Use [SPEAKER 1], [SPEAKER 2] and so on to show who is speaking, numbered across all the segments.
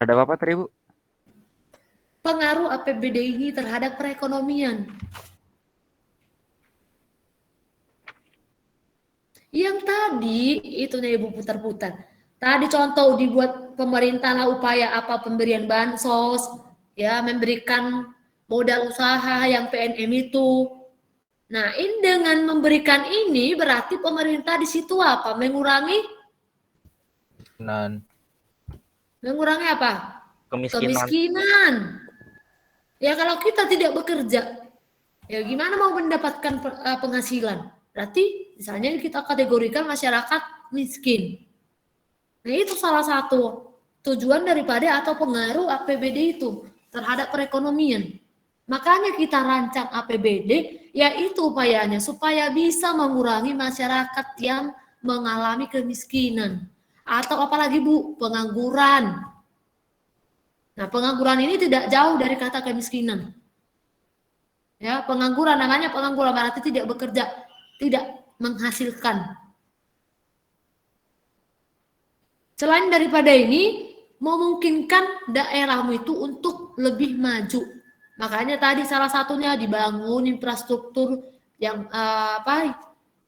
[SPEAKER 1] Ada apa tadi, Bu?
[SPEAKER 2] Pengaruh APBD ini terhadap perekonomian. Yang tadi itu nih Ibu putar-putar. Tadi contoh dibuat pemerintah lah upaya apa pemberian bansos, ya memberikan modal usaha yang PNM itu. Nah, ini dengan memberikan ini berarti pemerintah di situ apa? Mengurangi apa? Kemiskinan. Ya kalau kita tidak bekerja, ya gimana mau mendapatkan penghasilan? Berarti misalnya kita kategorikan masyarakat miskin. Nah, itu salah satu tujuan daripada atau pengaruh APBD itu terhadap perekonomian. Makanya kita rancang APBD, yaitu upayanya supaya bisa mengurangi masyarakat yang mengalami kemiskinan. Atau apalagi Bu, pengangguran. Nah, pengangguran ini tidak jauh dari kata kemiskinan. Ya, pengangguran namanya pengangguran berarti tidak bekerja, tidak menghasilkan. Selain daripada ini, memungkinkan daerahmu itu untuk lebih maju. Makanya tadi salah satunya dibangun infrastruktur yang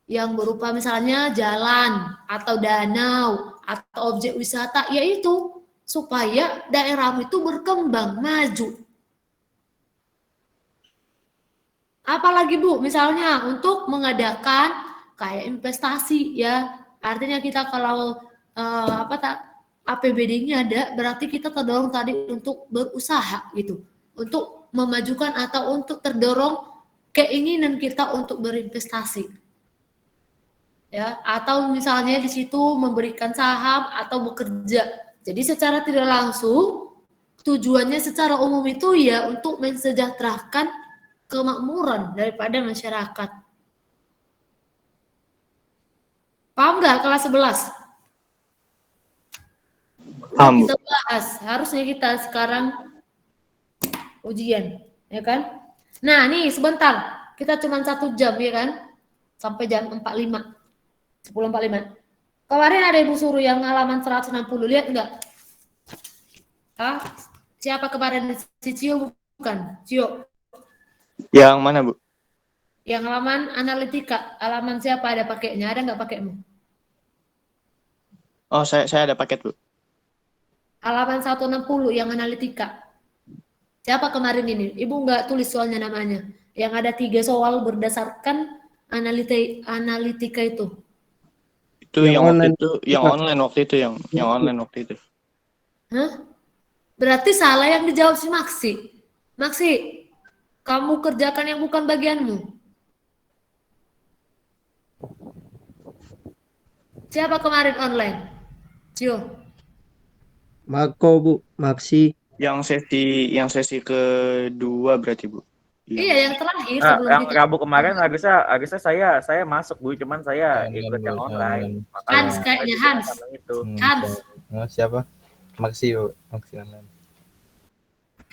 [SPEAKER 2] yang berupa misalnya jalan atau danau atau objek wisata, yaitu supaya daerahmu itu berkembang, maju. Apalagi Bu, misalnya untuk mengadakan kayak investasi ya. Artinya kita kalau APBD-nya ada, berarti kita terdorong tadi untuk berusaha gitu. Untuk memajukan atau untuk terdorong keinginan kita untuk berinvestasi. Ya, atau misalnya di situ memberikan saham atau bekerja. Jadi secara tidak langsung tujuannya secara umum itu ya untuk mensejahterakan kemakmuran daripada masyarakat. Paham nggak kelas 11?
[SPEAKER 3] Paham, Bu.
[SPEAKER 2] Kita bahas, harusnya kita sekarang ujian, ya kan? Nah, nih sebentar, kita cuma 1 jam, ya kan? Sampai jam 45, 10.45. Kemarin ada Ibu suruh yang halaman 160, lihat nggak? Hah? Siapa kemarin? Si Cio bukan? Cio.
[SPEAKER 3] Yang mana, Bu?
[SPEAKER 2] Yang halaman analitika, halaman siapa ada pakainya? Ada nggak pakaimu?
[SPEAKER 3] Oh, saya ada paket, Bu.
[SPEAKER 2] Halaman 160 yang analitika. Siapa kemarin ini? Ibu nggak tulis soalnya namanya. Yang ada 3 soal berdasarkan analitika itu.
[SPEAKER 3] Itu yang online waktu itu, yang online waktu itu.
[SPEAKER 2] Hah? Berarti salah yang dijawab si Maksi. Maksi, kamu kerjakan yang bukan bagianmu. Siapa kemarin online? Cio.
[SPEAKER 4] Mako, Bu, Maksi.
[SPEAKER 3] Yang sesi kedua berarti, Bu.
[SPEAKER 2] Iya, yang terakhir sebelum
[SPEAKER 1] yang
[SPEAKER 2] kita.
[SPEAKER 1] Rabu kemarin harusnya saya masuk, Bu, cuman saya ikut yang online.
[SPEAKER 2] Hans kayaknya Hans. Hans.
[SPEAKER 5] Siapa? Maksi, Bu. Maksi online.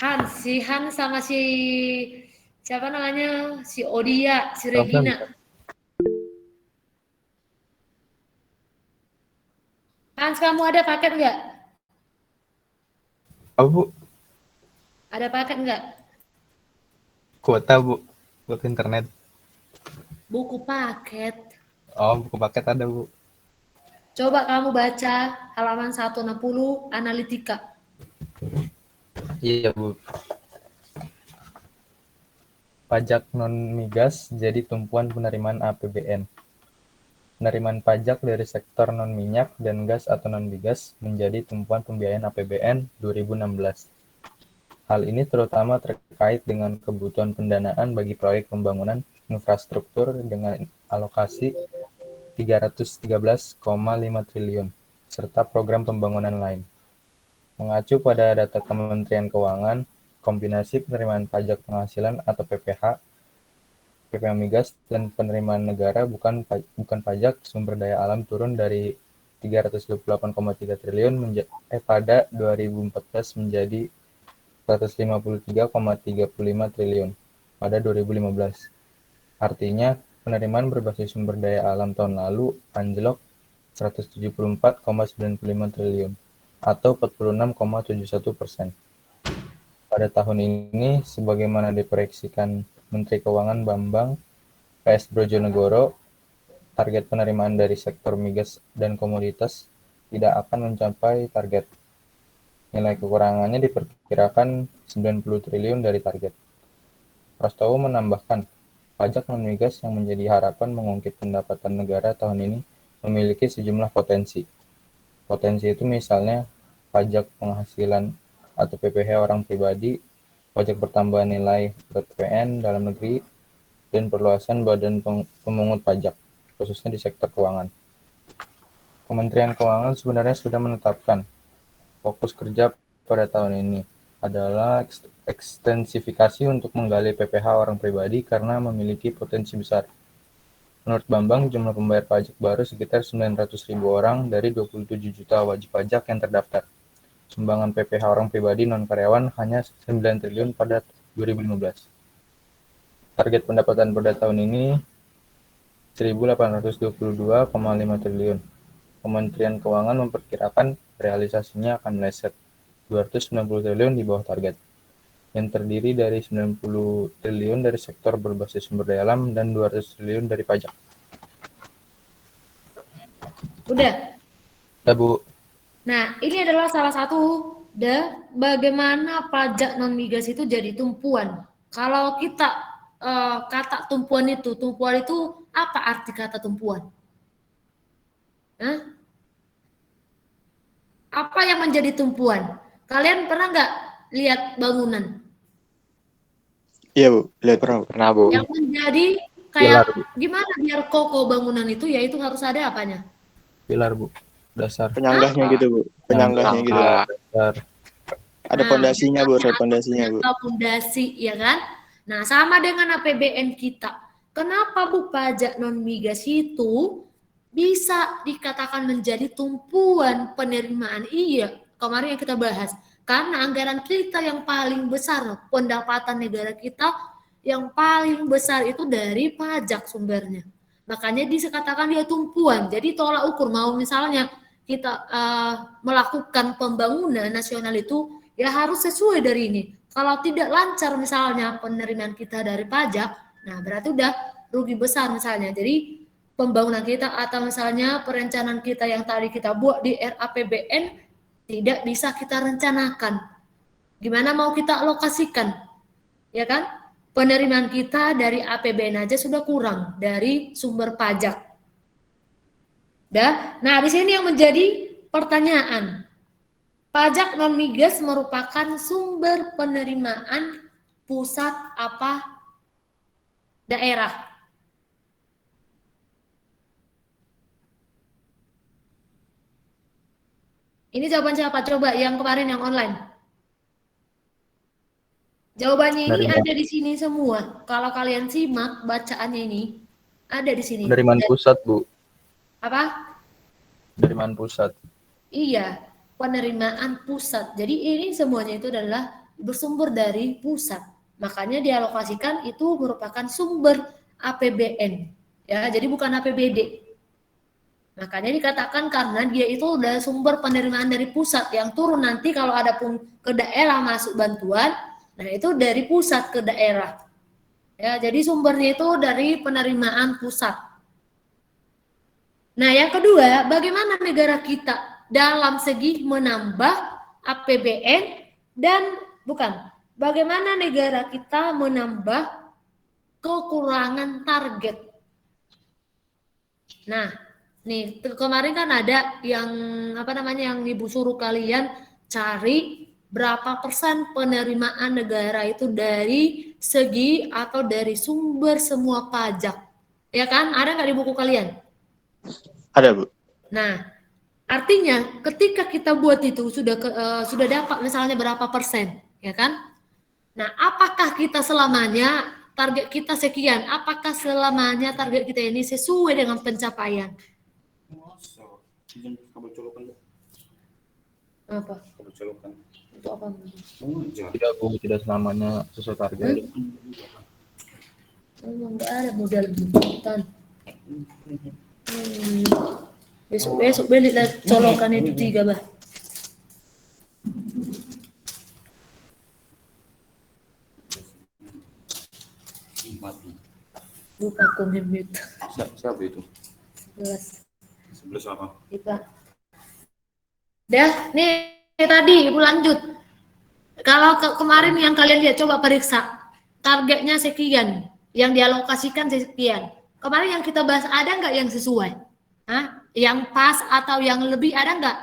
[SPEAKER 2] Hans, si Hans sama si siapa namanya? Si Odia, si Regina. Hans, kamu ada paket nggak?
[SPEAKER 5] Apa, Bu?
[SPEAKER 2] Ada paket nggak?
[SPEAKER 5] Kuota, Bu. Buat internet.
[SPEAKER 2] Buku paket.
[SPEAKER 5] Oh, buku paket ada, Bu.
[SPEAKER 2] Coba kamu baca halaman 160 analitika.
[SPEAKER 5] Iya, Bu. Pajak non-migas jadi tumpuan penerimaan APBN. Penerimaan pajak dari sektor non-minyak dan gas atau non-migas menjadi tumpuan pembiayaan APBN 2016. Hal ini terutama terkait dengan kebutuhan pendanaan bagi proyek pembangunan infrastruktur dengan alokasi 313,5 triliun, serta program pembangunan lain. Mengacu pada data Kementerian Keuangan, kombinasi penerimaan pajak penghasilan atau PPH, PPH migas, dan penerimaan negara bukan pajak sumber daya alam turun dari 328,3 triliun pada 2014 menjadi 153,35 triliun pada 2015. Artinya, penerimaan berbasis sumber daya alam tahun lalu anjlok 174,95 triliun atau 46,71%. Pada tahun ini, sebagaimana diproyeksikan Menteri Keuangan Bambang PS Brojonegoro, target penerimaan dari sektor migas dan komoditas tidak akan mencapai target. Nilai kekurangannya diperkirakan 90 triliun dari target. Prastowo menambahkan, pajak non-migas yang menjadi harapan mengungkit pendapatan negara tahun ini memiliki sejumlah potensi. Potensi itu misalnya pajak penghasilan atau PPh orang pribadi, pajak pertambahan nilai PPN dalam negeri, dan perluasan badan pemungut pajak, khususnya di sektor keuangan. Kementerian Keuangan sebenarnya sudah menetapkan fokus kerja pada tahun ini adalah ekstensifikasi untuk menggali PPh orang pribadi karena memiliki potensi besar. Menurut Bambang, jumlah pembayar pajak baru sekitar 900.000 orang dari 27 juta wajib pajak yang terdaftar. Sumbangan PPh orang pribadi non-karyawan hanya 9 triliun pada 2015. Target pendapatan pada tahun ini 1.822,5 triliun. Kementerian Keuangan memperkirakan realisasinya akan meleset 290 triliun di bawah target, yang terdiri dari 90 triliun dari sektor berbasis sumber daya alam dan 200 triliun dari pajak.
[SPEAKER 2] Udah.
[SPEAKER 5] Ya, Bu.
[SPEAKER 2] Nah, ini adalah salah satu bagaimana pajak non-migas itu jadi tumpuan. Kalau kita kata tumpuan itu apa arti kata tumpuan? Hah? Apa yang menjadi tumpuan? Kalian pernah nggak lihat bangunan?
[SPEAKER 3] Iya, Bu. Lihat pernah, Bu.
[SPEAKER 2] Yang menjadi kayak gimana biar kokoh bangunan itu, yaitu harus ada apanya?
[SPEAKER 5] Pilar, Bu. Dasar.
[SPEAKER 3] Penyanggahnya gitu, Bu. Penyanggahnya gitu.
[SPEAKER 5] Dasar.
[SPEAKER 3] Ada pondasinya, Bu. Ada pondasinya, Bu.
[SPEAKER 2] Pondasi, ya kan? Nah, sama dengan APBN kita. Kenapa, Bu, pajak non-migas itu bisa dikatakan menjadi tumpuan penerimaan? Iya, kemarin yang kita bahas. Karena anggaran kita yang paling besar, pendapatan negara kita yang paling besar itu dari pajak sumbernya. Makanya dikatakan dia tumpuan. Jadi tolak ukur, mau misalnya kita melakukan pembangunan nasional itu ya harus sesuai dari ini. Kalau tidak lancar misalnya penerimaan kita dari pajak, nah berarti udah rugi besar misalnya. Jadi pembangunan kita atau misalnya perencanaan kita yang tadi kita buat di RAPBN tidak bisa kita rencanakan. Gimana mau kita alokasikan? Ya kan? Penerimaan kita dari APBN aja sudah kurang dari sumber pajak. Nah, di sini yang menjadi pertanyaan. Pajak non-migas merupakan sumber penerimaan pusat apa daerah? Ini jawaban siapa? Coba yang kemarin yang online. Jawabannya ini ada di sini semua. Kalau kalian simak bacaannya ini ada di sini.
[SPEAKER 5] Penerimaan pusat, Bu.
[SPEAKER 2] Apa?
[SPEAKER 5] Penerimaan pusat.
[SPEAKER 2] Iya, penerimaan pusat. Jadi ini semuanya itu adalah bersumber dari pusat. Makanya dialokasikan itu merupakan sumber APBN. Ya, jadi bukan APBD. Makanya dikatakan karena dia itu udah sumber penerimaan dari pusat yang turun nanti kalau ada pun ke daerah masuk bantuan, nah itu dari pusat ke daerah. Ya, jadi sumbernya itu dari penerimaan pusat. Nah, yang kedua, bagaimana negara kita dalam segi menambah APBN dan bagaimana negara kita menambah kekurangan target. Nah, nih kemarin kan ada yang yang Ibu suruh kalian cari berapa persen penerimaan negara itu dari segi atau dari sumber semua pajak. Ya kan? Ada nggak di buku kalian?
[SPEAKER 3] Ada, Bu.
[SPEAKER 2] Nah, artinya ketika kita buat itu sudah dapat misalnya berapa persen, ya kan? Nah, apakah kita selamanya target kita sekian? Apakah selamanya target kita ini sesuai dengan pencapaian? Apa? Itu apa?
[SPEAKER 5] Tidak, Bu. Tidak selamanya sesuai target.
[SPEAKER 2] Enggak ada modal bukan. Besok beli lah colokan itu 3, Bah.
[SPEAKER 6] Mati.
[SPEAKER 2] Lupa aku mute.
[SPEAKER 6] Siapa itu?
[SPEAKER 2] 11.
[SPEAKER 6] 11 apa?
[SPEAKER 2] Kita. Dah, nih tadi Ibu lanjut. Kalau kemarin yang kalian lihat, coba periksa. Targetnya sekian, yang dialokasikan sekian. Kemarin yang kita bahas, ada nggak yang sesuai? Hah? Yang pas atau yang lebih, ada nggak?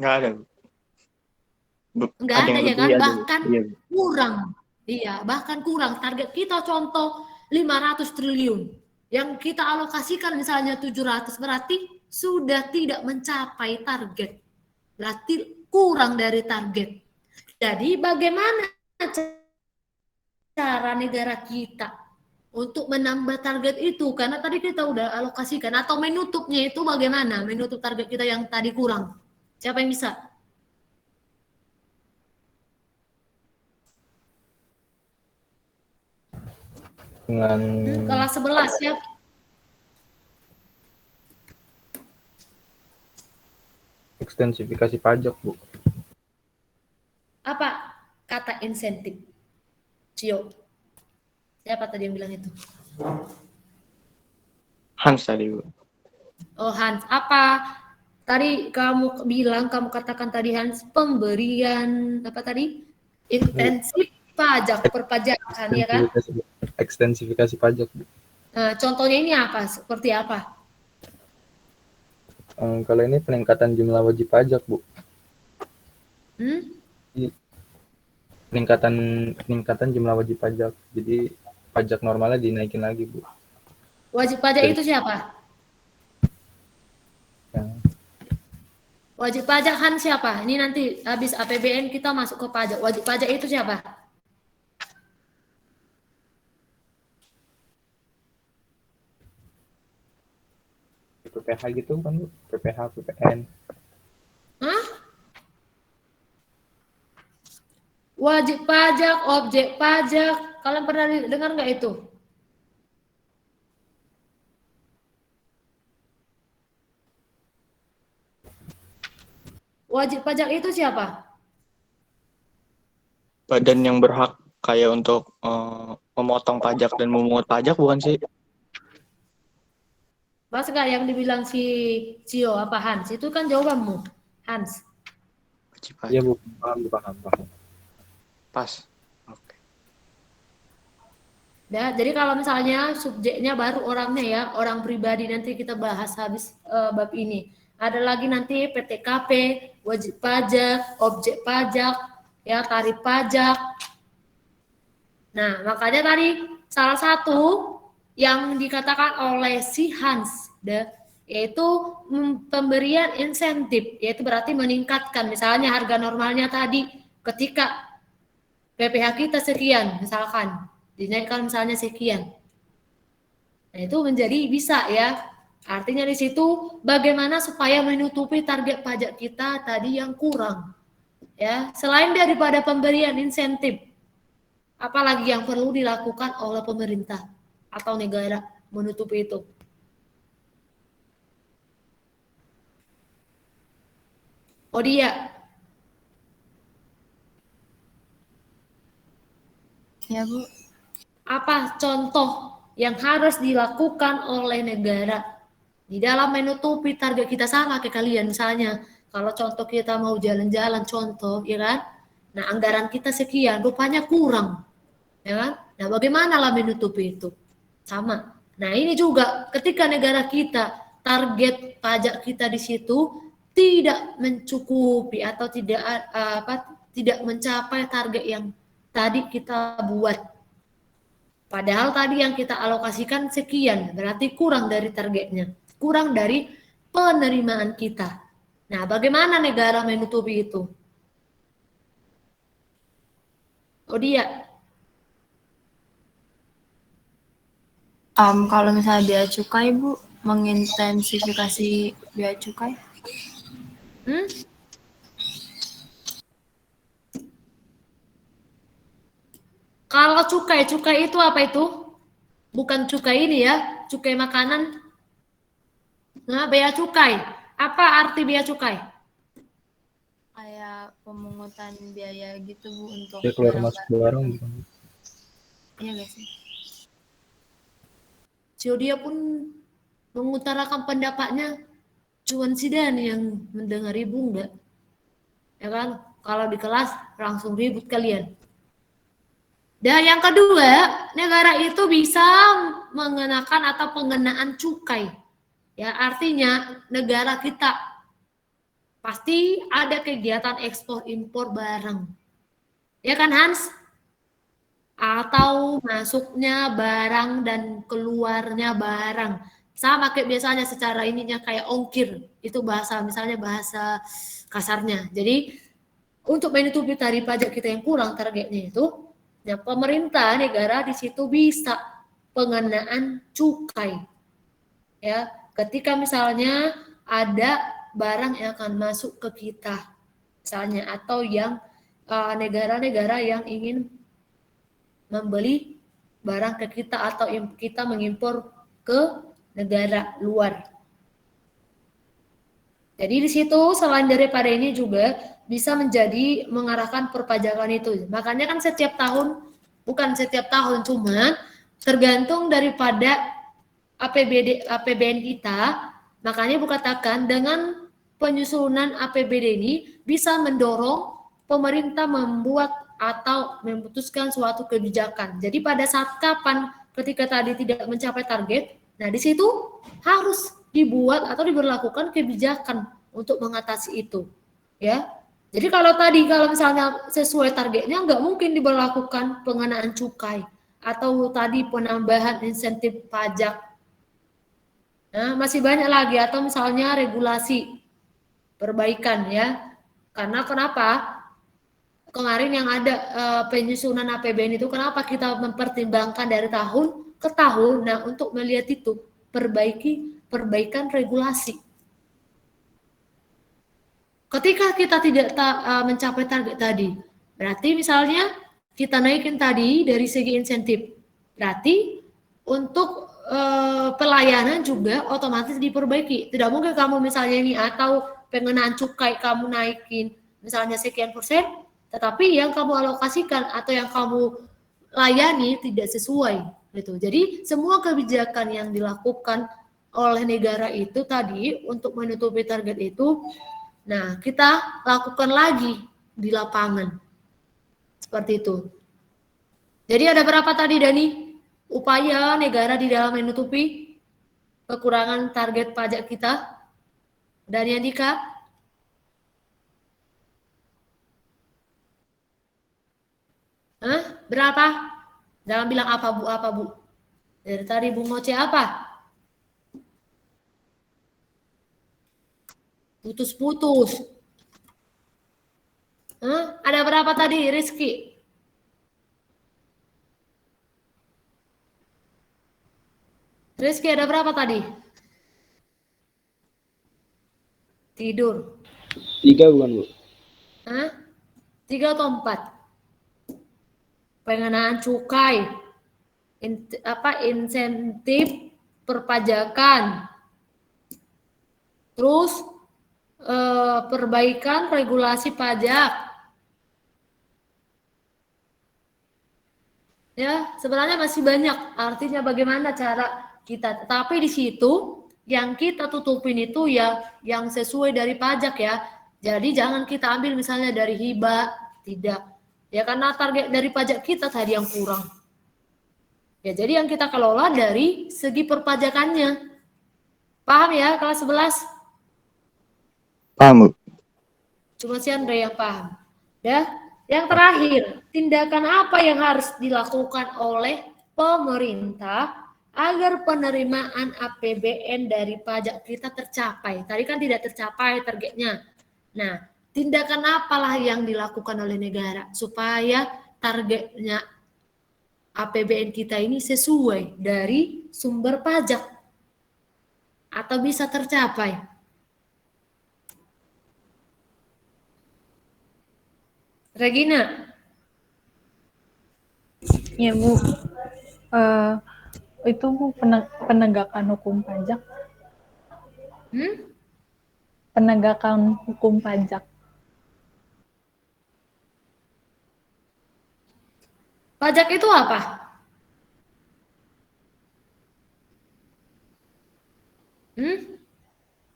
[SPEAKER 3] Nggak ada.
[SPEAKER 2] Nggak
[SPEAKER 3] Ada
[SPEAKER 2] ada
[SPEAKER 3] yang
[SPEAKER 2] ya
[SPEAKER 3] lebih,
[SPEAKER 2] kan?
[SPEAKER 3] ada.
[SPEAKER 2] Bahkan
[SPEAKER 3] Iya.
[SPEAKER 2] kurang. Iya, bahkan kurang. Target kita contoh 500 triliun. Yang kita alokasikan misalnya 700, berarti sudah tidak mencapai target. Berarti kurang dari target. Jadi bagaimana cara negara kita untuk menambah target itu? Karena tadi kita udah alokasikan, atau menutupnya itu bagaimana? Menutup target kita yang tadi kurang. Siapa yang bisa?
[SPEAKER 5] Dengan
[SPEAKER 2] Kelas 11 ya.
[SPEAKER 5] ekstensifikasi pajak, Bu.
[SPEAKER 2] Apa kata insentif? Cio. Siapa tadi yang bilang itu?
[SPEAKER 3] Hans tadi, Bu.
[SPEAKER 2] Oh, Hans. Apa tadi kamu bilang, kamu katakan tadi, Hans, pemberian apa tadi? Intensif pajak, perpajakan, ya kan?
[SPEAKER 5] Ekstensifikasi pajak, Bu.
[SPEAKER 2] Nah, contohnya ini apa? Seperti apa?
[SPEAKER 5] Kalau ini peningkatan jumlah wajib pajak, Bu. Peningkatan jumlah wajib pajak. Jadi pajak normalnya dinaikin lagi, Bu.
[SPEAKER 2] Wajib pajak itu siapa?
[SPEAKER 5] Ya.
[SPEAKER 2] Wajib pajak Han siapa? Ini nanti habis APBN kita masuk ke pajak. Wajib pajak itu siapa?
[SPEAKER 5] PPH gitu kan, Bu. PPH, PPN.
[SPEAKER 2] Hah? Wajib pajak, objek pajak. Kalian pernah dengar nggak itu? Wajib pajak itu siapa?
[SPEAKER 3] Badan yang berhak kayak untuk memotong pajak dan memungut pajak, bukan sih?
[SPEAKER 2] Mas nggak yang dibilang si Cio apa Hans? Itu kan jawabanmu, Hans.
[SPEAKER 3] Wajib pajak.
[SPEAKER 5] Iya, Bu. Paham.
[SPEAKER 3] Pas. Oke.
[SPEAKER 2] Ya, jadi kalau misalnya subjeknya baru orangnya ya, orang pribadi, nanti kita bahas habis bab ini. Ada lagi nanti PTKP, wajib pajak, objek pajak, ya tarif pajak. Nah, makanya tadi salah satu yang dikatakan oleh si Hans, yaitu pemberian insentif, yaitu berarti meningkatkan. Misalnya harga normalnya tadi, ketika PPh kita sekian, misalkan dinaikkan misalnya sekian. Nah, itu menjadi bisa ya. Artinya di situ bagaimana supaya menutupi target pajak kita tadi yang kurang. Ya, selain daripada pemberian insentif, apalagi yang perlu dilakukan oleh pemerintah atau negara menutupi itu? Oh dia.
[SPEAKER 7] Ya, Bu.
[SPEAKER 2] Apa contoh yang harus dilakukan oleh negara di dalam menutupi target kita? Sama kayak kalian, misalnya kalau contoh kita mau jalan-jalan, contoh, ya kan? Nah, anggaran kita sekian, rupanya kurang, ya kan? Nah, bagaimana lah menutupi itu? Sama. Nah, ini juga ketika negara kita target pajak kita di situ tidak mencukupi atau tidak mencapai target yang tadi kita buat. Padahal tadi yang kita alokasikan sekian, berarti kurang dari targetnya, kurang dari penerimaan kita. Nah, bagaimana negara menutupi itu? Oh dia.
[SPEAKER 7] Kalau misalnya biaya cukai, Bu, mengintensifikasi biaya cukai.
[SPEAKER 2] Kalau cukai itu apa itu? Bukan cukai ini ya, cukai makanan. Nah, bea cukai. Apa arti bea cukai?
[SPEAKER 7] Kayak pemungutan biaya gitu, Bu, untuk
[SPEAKER 5] Ya, keluar masuk barang.
[SPEAKER 7] Iya gak sih?
[SPEAKER 2] Dia pun mengutarakan pendapatnya, cuman si Dan yang mendengar ibu enggak. Ya kan? Kalau di kelas langsung ribut kalian. Dan yang kedua, negara itu bisa mengenakan atau pengenaan cukai. Ya, artinya negara kita pasti ada kegiatan ekspor impor barang. Ya kan Hans? Atau masuknya barang dan keluarnya barang. Sama kayak biasanya secara ininya kayak ongkir. Itu bahasa misalnya bahasa kasarnya. Jadi untuk menutupi tarif pajak kita yang kurang targetnya itu, ya pemerintah negara di situ bisa pengenaan cukai. Ya, ketika misalnya ada barang yang akan masuk ke kita, misalnya atau yang negara-negara yang ingin membeli barang ke kita atau kita mengimpor ke negara luar. Jadi di situ selain daripada ini juga bisa menjadi mengarahkan perpajakan itu. Makanya kan setiap tahun, bukan setiap tahun, cuma tergantung daripada APBN kita. Makanya katakan dengan penyusunan APBD ini bisa mendorong pemerintah membuat atau memutuskan suatu kebijakan. Jadi pada saat kapan ketika tadi tidak mencapai target, nah di situ harus dibuat atau diberlakukan kebijakan untuk mengatasi itu. Ya. Jadi kalau misalnya sesuai targetnya nggak mungkin diberlakukan pengenaan cukai atau tadi penambahan insentif pajak. Nah, masih banyak lagi atau misalnya regulasi perbaikan ya. Karena kenapa? Kemarin yang ada penyusunan APBN itu kenapa kita mempertimbangkan dari tahun ke tahun. Nah, untuk melihat itu perbaikan regulasi. Ketika kita tidak mencapai target tadi, berarti misalnya kita naikin tadi dari segi insentif. Berarti untuk pelayanan juga otomatis diperbaiki. Tidak mungkin kamu misalnya ini atau pengenaan cukai kamu naikin misalnya sekian persen, tetapi yang kamu alokasikan atau yang kamu layani tidak sesuai gitu. Jadi semua kebijakan yang dilakukan oleh negara itu tadi untuk menutupi target itu, nah kita lakukan lagi di lapangan seperti itu. Jadi ada berapa tadi Dani upaya negara di dalam menutupi kekurangan target pajak kita? Dani Andika? Berapa? Jangan bilang apa Bu. Dari tadi Bu Ngoce apa? Putus-putus. Ada berapa tadi Rizky? Rizky ada berapa tadi? Tidur.
[SPEAKER 4] 3 bukan Bu?
[SPEAKER 2] 3 atau 4? Pengenaan cukai, insentif perpajakan, terus perbaikan regulasi pajak. Ya, sebenarnya masih banyak. Artinya bagaimana cara kita. Tetapi di situ yang kita tutupin itu ya yang sesuai dari pajak ya. Jadi jangan kita ambil misalnya dari hibah, tidak. Ya karena target dari pajak kita tadi yang kurang. Ya jadi yang kita kelola dari segi perpajakannya. Paham ya kelas 11?
[SPEAKER 3] Paham, Bu.
[SPEAKER 2] Cuma si Andre yang paham. Ya. Yang terakhir, tindakan apa yang harus dilakukan oleh pemerintah agar penerimaan APBN dari pajak kita tercapai? Tadi kan tidak tercapai targetnya. Nah, tindakan apalah yang dilakukan oleh negara supaya targetnya APBN kita ini sesuai dari sumber pajak atau bisa tercapai? Regina.
[SPEAKER 8] Ya Bu, itu Bu penegakan hukum pajak. Penegakan hukum pajak.
[SPEAKER 2] Pajak itu apa?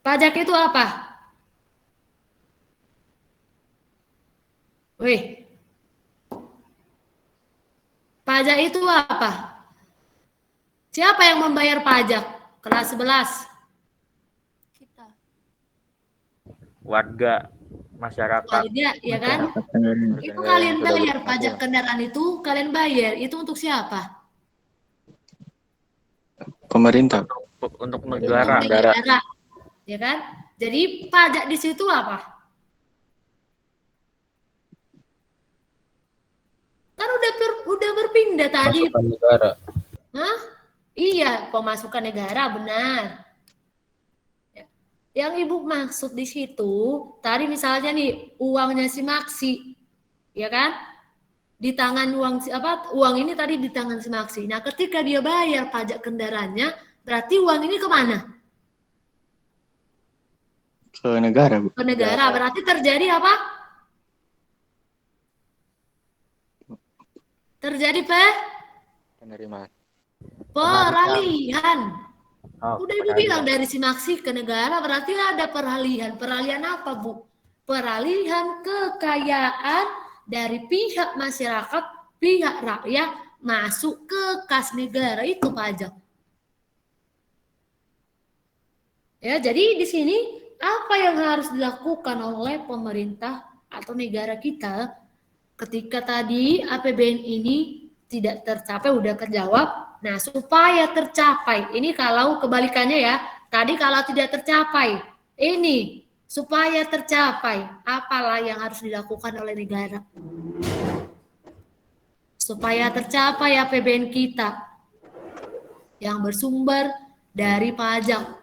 [SPEAKER 2] Pajak itu apa? Wih. Pajak itu apa? Siapa yang membayar pajak? Kelas 11.
[SPEAKER 7] Kita.
[SPEAKER 1] Warga, masyarakat.
[SPEAKER 2] Warga, ya kan? Itu kalian bayar pajak kendaraan itu, kalian bayar. Itu untuk siapa?
[SPEAKER 3] Pemerintah.
[SPEAKER 1] Untuk
[SPEAKER 2] Untuk
[SPEAKER 1] negara.
[SPEAKER 2] negara. Ya kan? Jadi pajak di situ apa? Kan udah berpindah tadi.
[SPEAKER 5] Masukan negara.
[SPEAKER 2] Hah? Iya, pemasukan negara, benar. Ya. Yang Ibu maksud di situ, tadi misalnya nih, uangnya si Maksi, ya kan? Di tangan uang ini tadi di tangan si Maksi. Nah, ketika dia bayar pajak kendaraannya, berarti uang ini kemana?
[SPEAKER 3] Ke negara, Bu.
[SPEAKER 2] Ke negara. Berarti terjadi apa? Terjadi
[SPEAKER 3] Penerimaan.
[SPEAKER 2] peralihan.
[SPEAKER 1] Oh,
[SPEAKER 2] Udah Ibu bilang dari si Maksi ke negara berarti ada peralihan. Peralihan apa, Bu? Peralihan kekayaan dari pihak masyarakat, pihak rakyat masuk ke kas negara, itu pajak. Ya, jadi di sini apa yang harus dilakukan oleh pemerintah atau negara kita ketika tadi APBN ini tidak tercapai, udah kejawab. Nah, supaya tercapai, ini kalau kebalikannya ya, tadi kalau tidak tercapai, ini supaya tercapai, apalah yang harus dilakukan oleh negara? Supaya tercapai APBN kita yang bersumber dari pajak.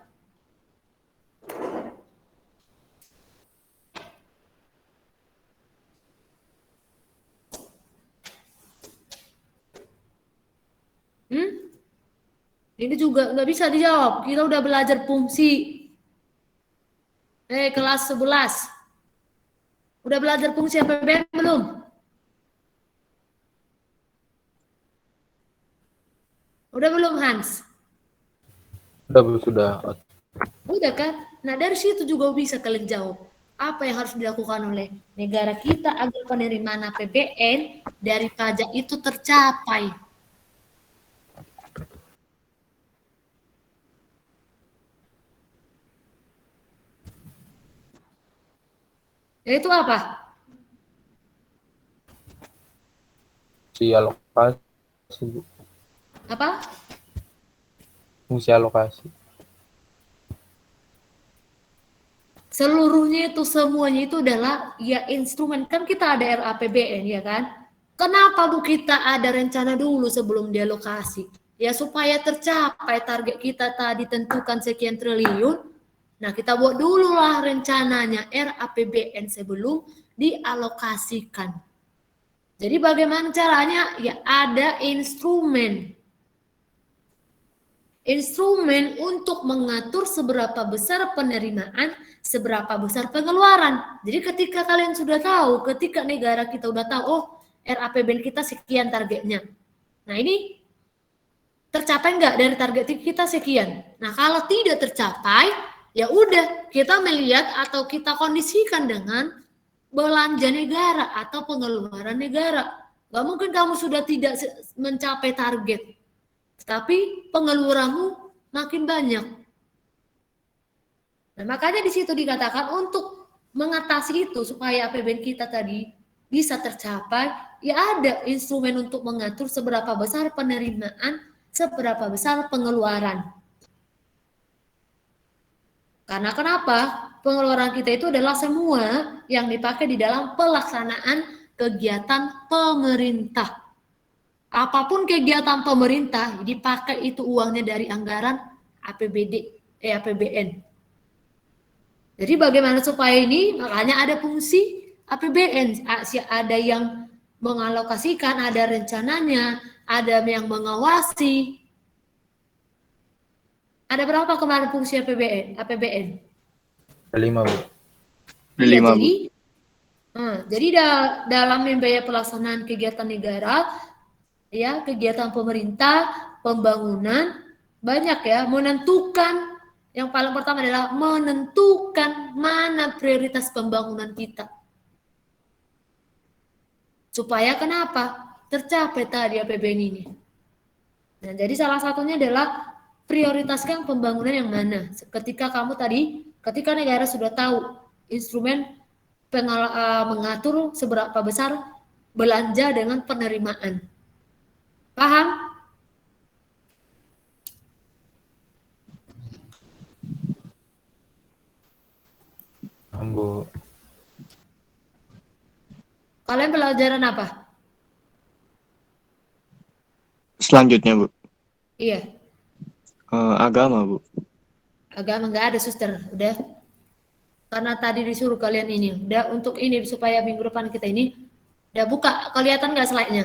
[SPEAKER 2] Ini juga nggak bisa dijawab. Kita udah belajar fungsi. Kelas 11. Udah belajar fungsi APBN belum? Udah belum, Hans?
[SPEAKER 5] Udah, Bu, sudah.
[SPEAKER 2] Udah kan? Nah, dari situ juga bisa kalian jawab. Apa yang harus dilakukan oleh negara kita agar penerimaan APBN dari pajak itu tercapai? Yaitu apa?
[SPEAKER 5] Fungsi alokasi, Bu.
[SPEAKER 2] Apa?
[SPEAKER 5] Fungsi alokasi.
[SPEAKER 2] Seluruhnya itu, semuanya itu adalah ya instrumen. Kan kita ada RAPBN, ya kan? Kenapa Bu kita ada rencana dulu sebelum dialokasi? Ya supaya tercapai target kita tadi tentukan sekian triliun. Nah, kita buat dulu lah rencananya RAPBN sebelum dialokasikan. Jadi bagaimana caranya? Ya ada instrumen. Instrumen untuk mengatur seberapa besar penerimaan, seberapa besar pengeluaran. Jadi ketika kalian sudah tahu, ketika negara kita udah tahu, oh RAPBN kita sekian targetnya. Nah ini tercapai nggak dari target kita sekian? Nah kalau tidak tercapai, ya udah kita melihat atau kita kondisikan dengan belanja negara atau pengeluaran negara. Gak mungkin kamu sudah tidak mencapai target, tapi pengeluaranmu makin banyak. Nah makanya di situ dikatakan untuk mengatasi itu supaya APBN kita tadi bisa tercapai, ya ada instrumen untuk mengatur seberapa besar penerimaan, seberapa besar pengeluaran. Karena kenapa? Pengeluaran kita itu adalah semua yang dipakai di dalam pelaksanaan kegiatan pemerintah. Apapun kegiatan pemerintah dipakai itu uangnya dari anggaran APBN. Jadi bagaimana supaya ini? Makanya ada fungsi APBN. Ada yang mengalokasikan, ada rencananya, ada yang mengawasi. Ada berapa kemarin fungsi APBN?
[SPEAKER 5] Ada 5, Bu.
[SPEAKER 3] Ada 5, Bu.
[SPEAKER 2] Jadi dalam membiayai pelaksanaan kegiatan negara, ya kegiatan pemerintah, pembangunan, banyak ya, menentukan Yang paling pertama adalah menentukan mana prioritas pembangunan kita. Supaya kenapa? Tercapai tadi APBN ini. Nah, jadi salah satunya adalah prioritaskan pembangunan yang mana. Ketika negara sudah tahu instrumen mengatur seberapa besar belanja dengan penerimaan. Paham?
[SPEAKER 5] Bu.
[SPEAKER 2] Kalian pelajaran apa?
[SPEAKER 3] Selanjutnya, Bu.
[SPEAKER 2] Iya,
[SPEAKER 3] Agama, Bu.
[SPEAKER 2] agama nggak ada suster, udah. Karena tadi disuruh kalian ini, udah untuk ini supaya minggu depan kita ini udah buka, kelihatan nggak slide-nya?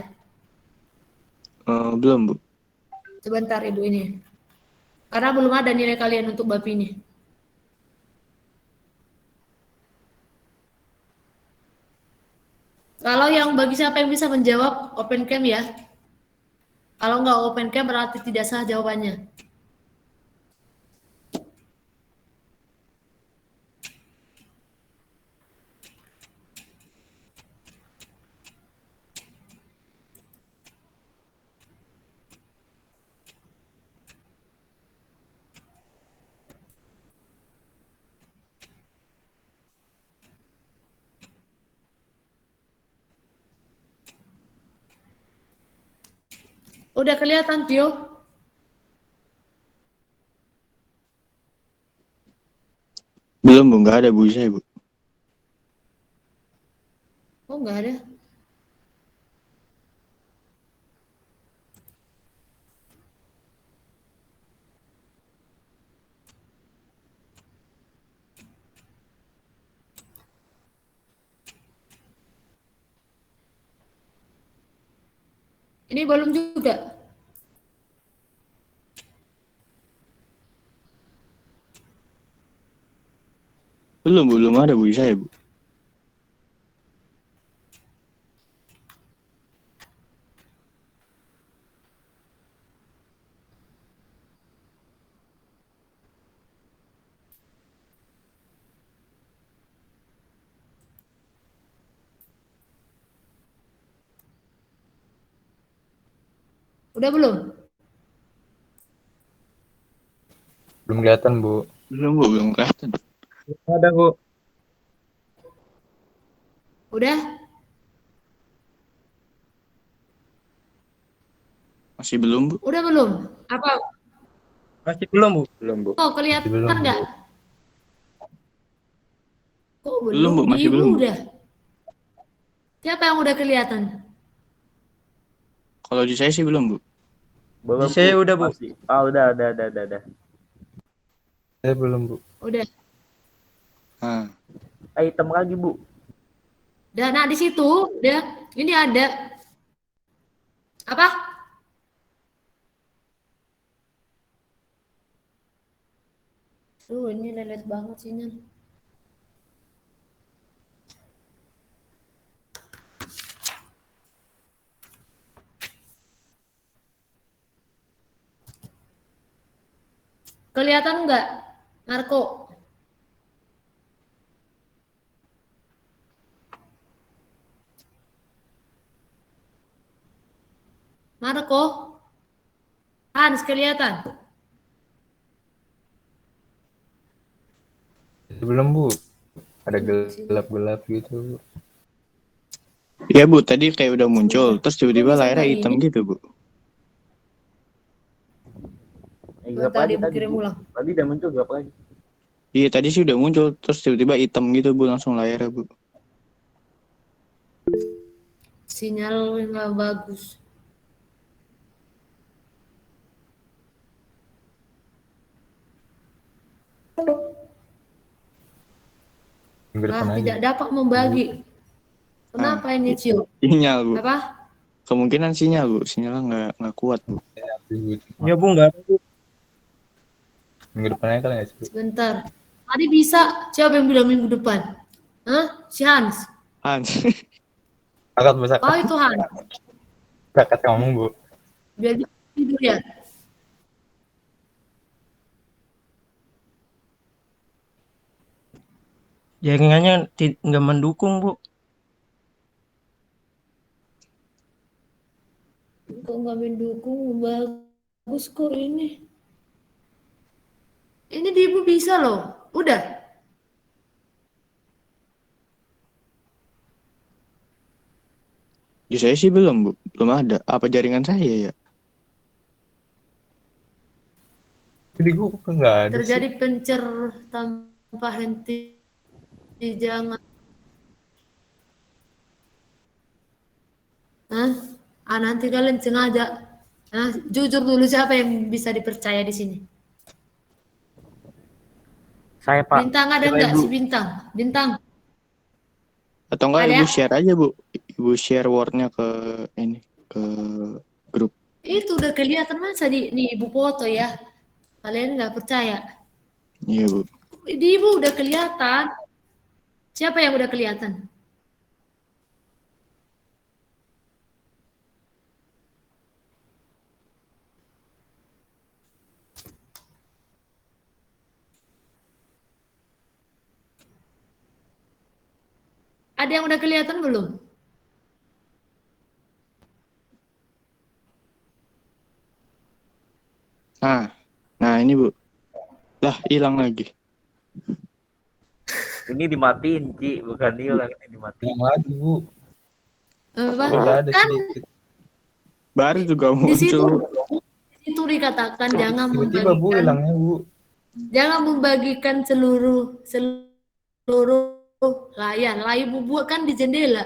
[SPEAKER 3] Belum, Bu.
[SPEAKER 2] Sebentar Ibu ini. Karena belum ada nilai kalian untuk bab ini. Kalau yang bagi siapa yang bisa menjawab open cam ya. Kalau nggak open cam berarti tidak sah jawabannya. Udah kelihatan, Tio?
[SPEAKER 3] Belum, Bu. Nggak ada Bu saya, Bu.
[SPEAKER 2] Oh, nggak ada. Ini belum juga.
[SPEAKER 3] Belum ada Bu saya, Bu.
[SPEAKER 2] Udah belum?
[SPEAKER 5] Belum kelihatan, Bu.
[SPEAKER 3] Belum, Bu. Belum kelihatan.
[SPEAKER 4] Ada, Bu.
[SPEAKER 2] Udah?
[SPEAKER 3] Masih belum, Bu.
[SPEAKER 2] Udah belum? Apa?
[SPEAKER 4] Masih belum, Bu.
[SPEAKER 1] Belum, Bu.
[SPEAKER 2] Oh, kelihatan
[SPEAKER 5] Belum, Bu.
[SPEAKER 2] nggak? Kok
[SPEAKER 3] Belum, Bu. Masih
[SPEAKER 2] Ibu
[SPEAKER 3] belum, Bu.
[SPEAKER 2] udah. Siapa yang udah kelihatan?
[SPEAKER 3] Kalau di saya sih belum, Bu.
[SPEAKER 1] Belum,
[SPEAKER 4] Di saya
[SPEAKER 1] Bu.
[SPEAKER 4] udah, Bu.
[SPEAKER 1] Masih. Oh, udah.
[SPEAKER 5] Saya belum, Bu.
[SPEAKER 2] Udah.
[SPEAKER 3] Nah,
[SPEAKER 2] Nah,
[SPEAKER 1] Item lagi, Bu.
[SPEAKER 2] nah di situ, udah. Ini ada apa? Ini lelet banget sinyal. Kelihatan nggak, Marco? Marco? Hans, kelihatan?
[SPEAKER 5] Belum, Bu. Ada gelap-gelap gitu.
[SPEAKER 3] iya, Bu. Tadi kayak udah muncul. Terus tiba-tiba layarnya hitam gitu, Bu.
[SPEAKER 1] Berapa
[SPEAKER 2] Tadi
[SPEAKER 1] lagi
[SPEAKER 2] mau
[SPEAKER 1] tadi,
[SPEAKER 2] kirim
[SPEAKER 1] Bu?
[SPEAKER 2] ulang.
[SPEAKER 1] Tadi udah muncul berapa lagi?
[SPEAKER 3] Iya, tadi sih udah muncul. Terus tiba-tiba hitam gitu, Bu. Langsung layarnya, Bu.
[SPEAKER 2] Sinyal nggak bagus.
[SPEAKER 5] Minggu depan aja.
[SPEAKER 2] Tidak dapat membagi. Kenapa ini, Cio?
[SPEAKER 3] Sinyal, Bu.
[SPEAKER 2] Apa?
[SPEAKER 3] Kemungkinan sinyal, Bu. Sinyalnya nggak kuat, Bu.
[SPEAKER 4] Ya, Bu, nggak ada, Bu.
[SPEAKER 5] Minggu depan aja kali nggak sih, Bu?
[SPEAKER 2] Sebentar. Tadi bisa. Siapa yang bilang minggu depan? Hah? Si Hans?
[SPEAKER 3] Hans.
[SPEAKER 5] Kakak besar.
[SPEAKER 2] Oh, itu Hans.
[SPEAKER 5] Kakak kamu, Bu.
[SPEAKER 2] Biar bisa tidur ya.
[SPEAKER 4] Jaringannya nggak mendukung, Bu.
[SPEAKER 2] Kok nggak mendukung? Bagus kok ini. Ini di Ibu bisa loh. Udah.
[SPEAKER 3] Di saya sih belum, Bu. Belum ada. Apa jaringan saya ya?
[SPEAKER 5] Jadi gue kok nggak ada sih.
[SPEAKER 2] Terjadi pencer tanpa henti. Jangan. Hah? Nanti kalian sengaja. Jujur dulu siapa yang bisa dipercaya di sini?
[SPEAKER 1] Saya Pak.
[SPEAKER 2] Bintang ada
[SPEAKER 1] Coba,
[SPEAKER 2] nggak
[SPEAKER 1] Ibu.
[SPEAKER 2] si Bintang? Bintang.
[SPEAKER 3] Atau enggak
[SPEAKER 2] Ada?
[SPEAKER 3] Ibu share aja, Bu. Ibu share Word-nya ke ini, ke grup.
[SPEAKER 2] Itu udah kelihatan masa nih Ibu foto ya. Kalian nggak percaya?
[SPEAKER 3] Iya, Bu.
[SPEAKER 2] Di Ibu udah kelihatan. Siapa yang udah kelihatan? Ada yang udah kelihatan belum?
[SPEAKER 3] Nah ini, Bu. Lah, hilang lagi.
[SPEAKER 1] Ini dimatiin, Ci, bukan hilang, ini dimatiin.
[SPEAKER 5] Yang lagi, Bu.
[SPEAKER 2] Apa?
[SPEAKER 5] Udah ada
[SPEAKER 2] Kan
[SPEAKER 5] sedikit.
[SPEAKER 3] Baru juga
[SPEAKER 2] di situ,
[SPEAKER 3] muncul.
[SPEAKER 2] di situ dikatakan jangan
[SPEAKER 5] Tiba-tiba, Bu,
[SPEAKER 2] membagikan,
[SPEAKER 5] hilangnya, Bu.
[SPEAKER 2] jangan membagikan seluruh layar. Layar Ibu buat kan di jendela.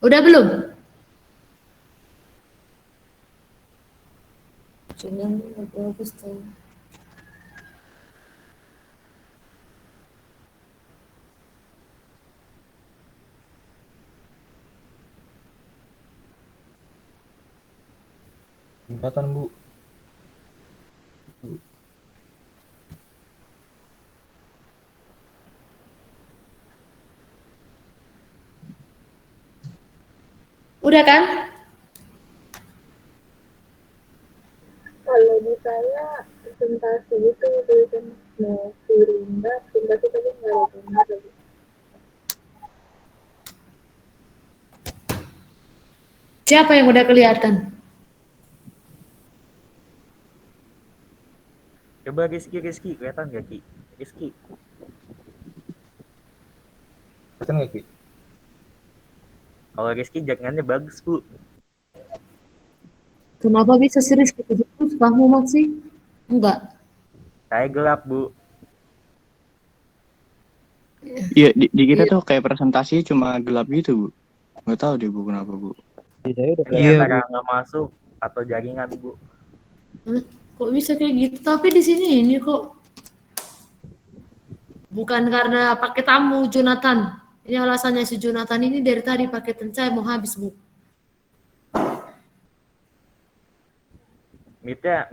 [SPEAKER 2] Udah belum? Jangan bagus tuh.
[SPEAKER 5] Kelihatan, Bu.
[SPEAKER 2] Udah kan?
[SPEAKER 8] Kalau di saya presentasi itu tulisan mau Surinda, presentasi tapi nggak ada gambar.
[SPEAKER 2] Siapa yang udah kelihatan?
[SPEAKER 1] Coba Rizky, kelihatan nggak, Ki? Rizky.
[SPEAKER 5] Kelihatan nggak, Ki?
[SPEAKER 1] Kalau Rizky jaringannya bagus, Bu.
[SPEAKER 2] Kenapa bisa serius gitu? Kamu masih? Enggak.
[SPEAKER 1] Saya gelap, Bu.
[SPEAKER 3] Iya, di kita tuh kayak presentasinya cuma gelap gitu, Bu. Nggak tahu deh, Bu, kenapa, Bu.
[SPEAKER 1] Ini
[SPEAKER 4] Iya,
[SPEAKER 1] antara nggak masuk atau jaringan, Bu.
[SPEAKER 2] Kok bisa kayak gitu? Tapi di sini ini kok bukan karena pakai tamu Jonathan. Ini alasannya si Jonathan ini dari tadi paketan saya mau habis, Bu.
[SPEAKER 1] Meetnya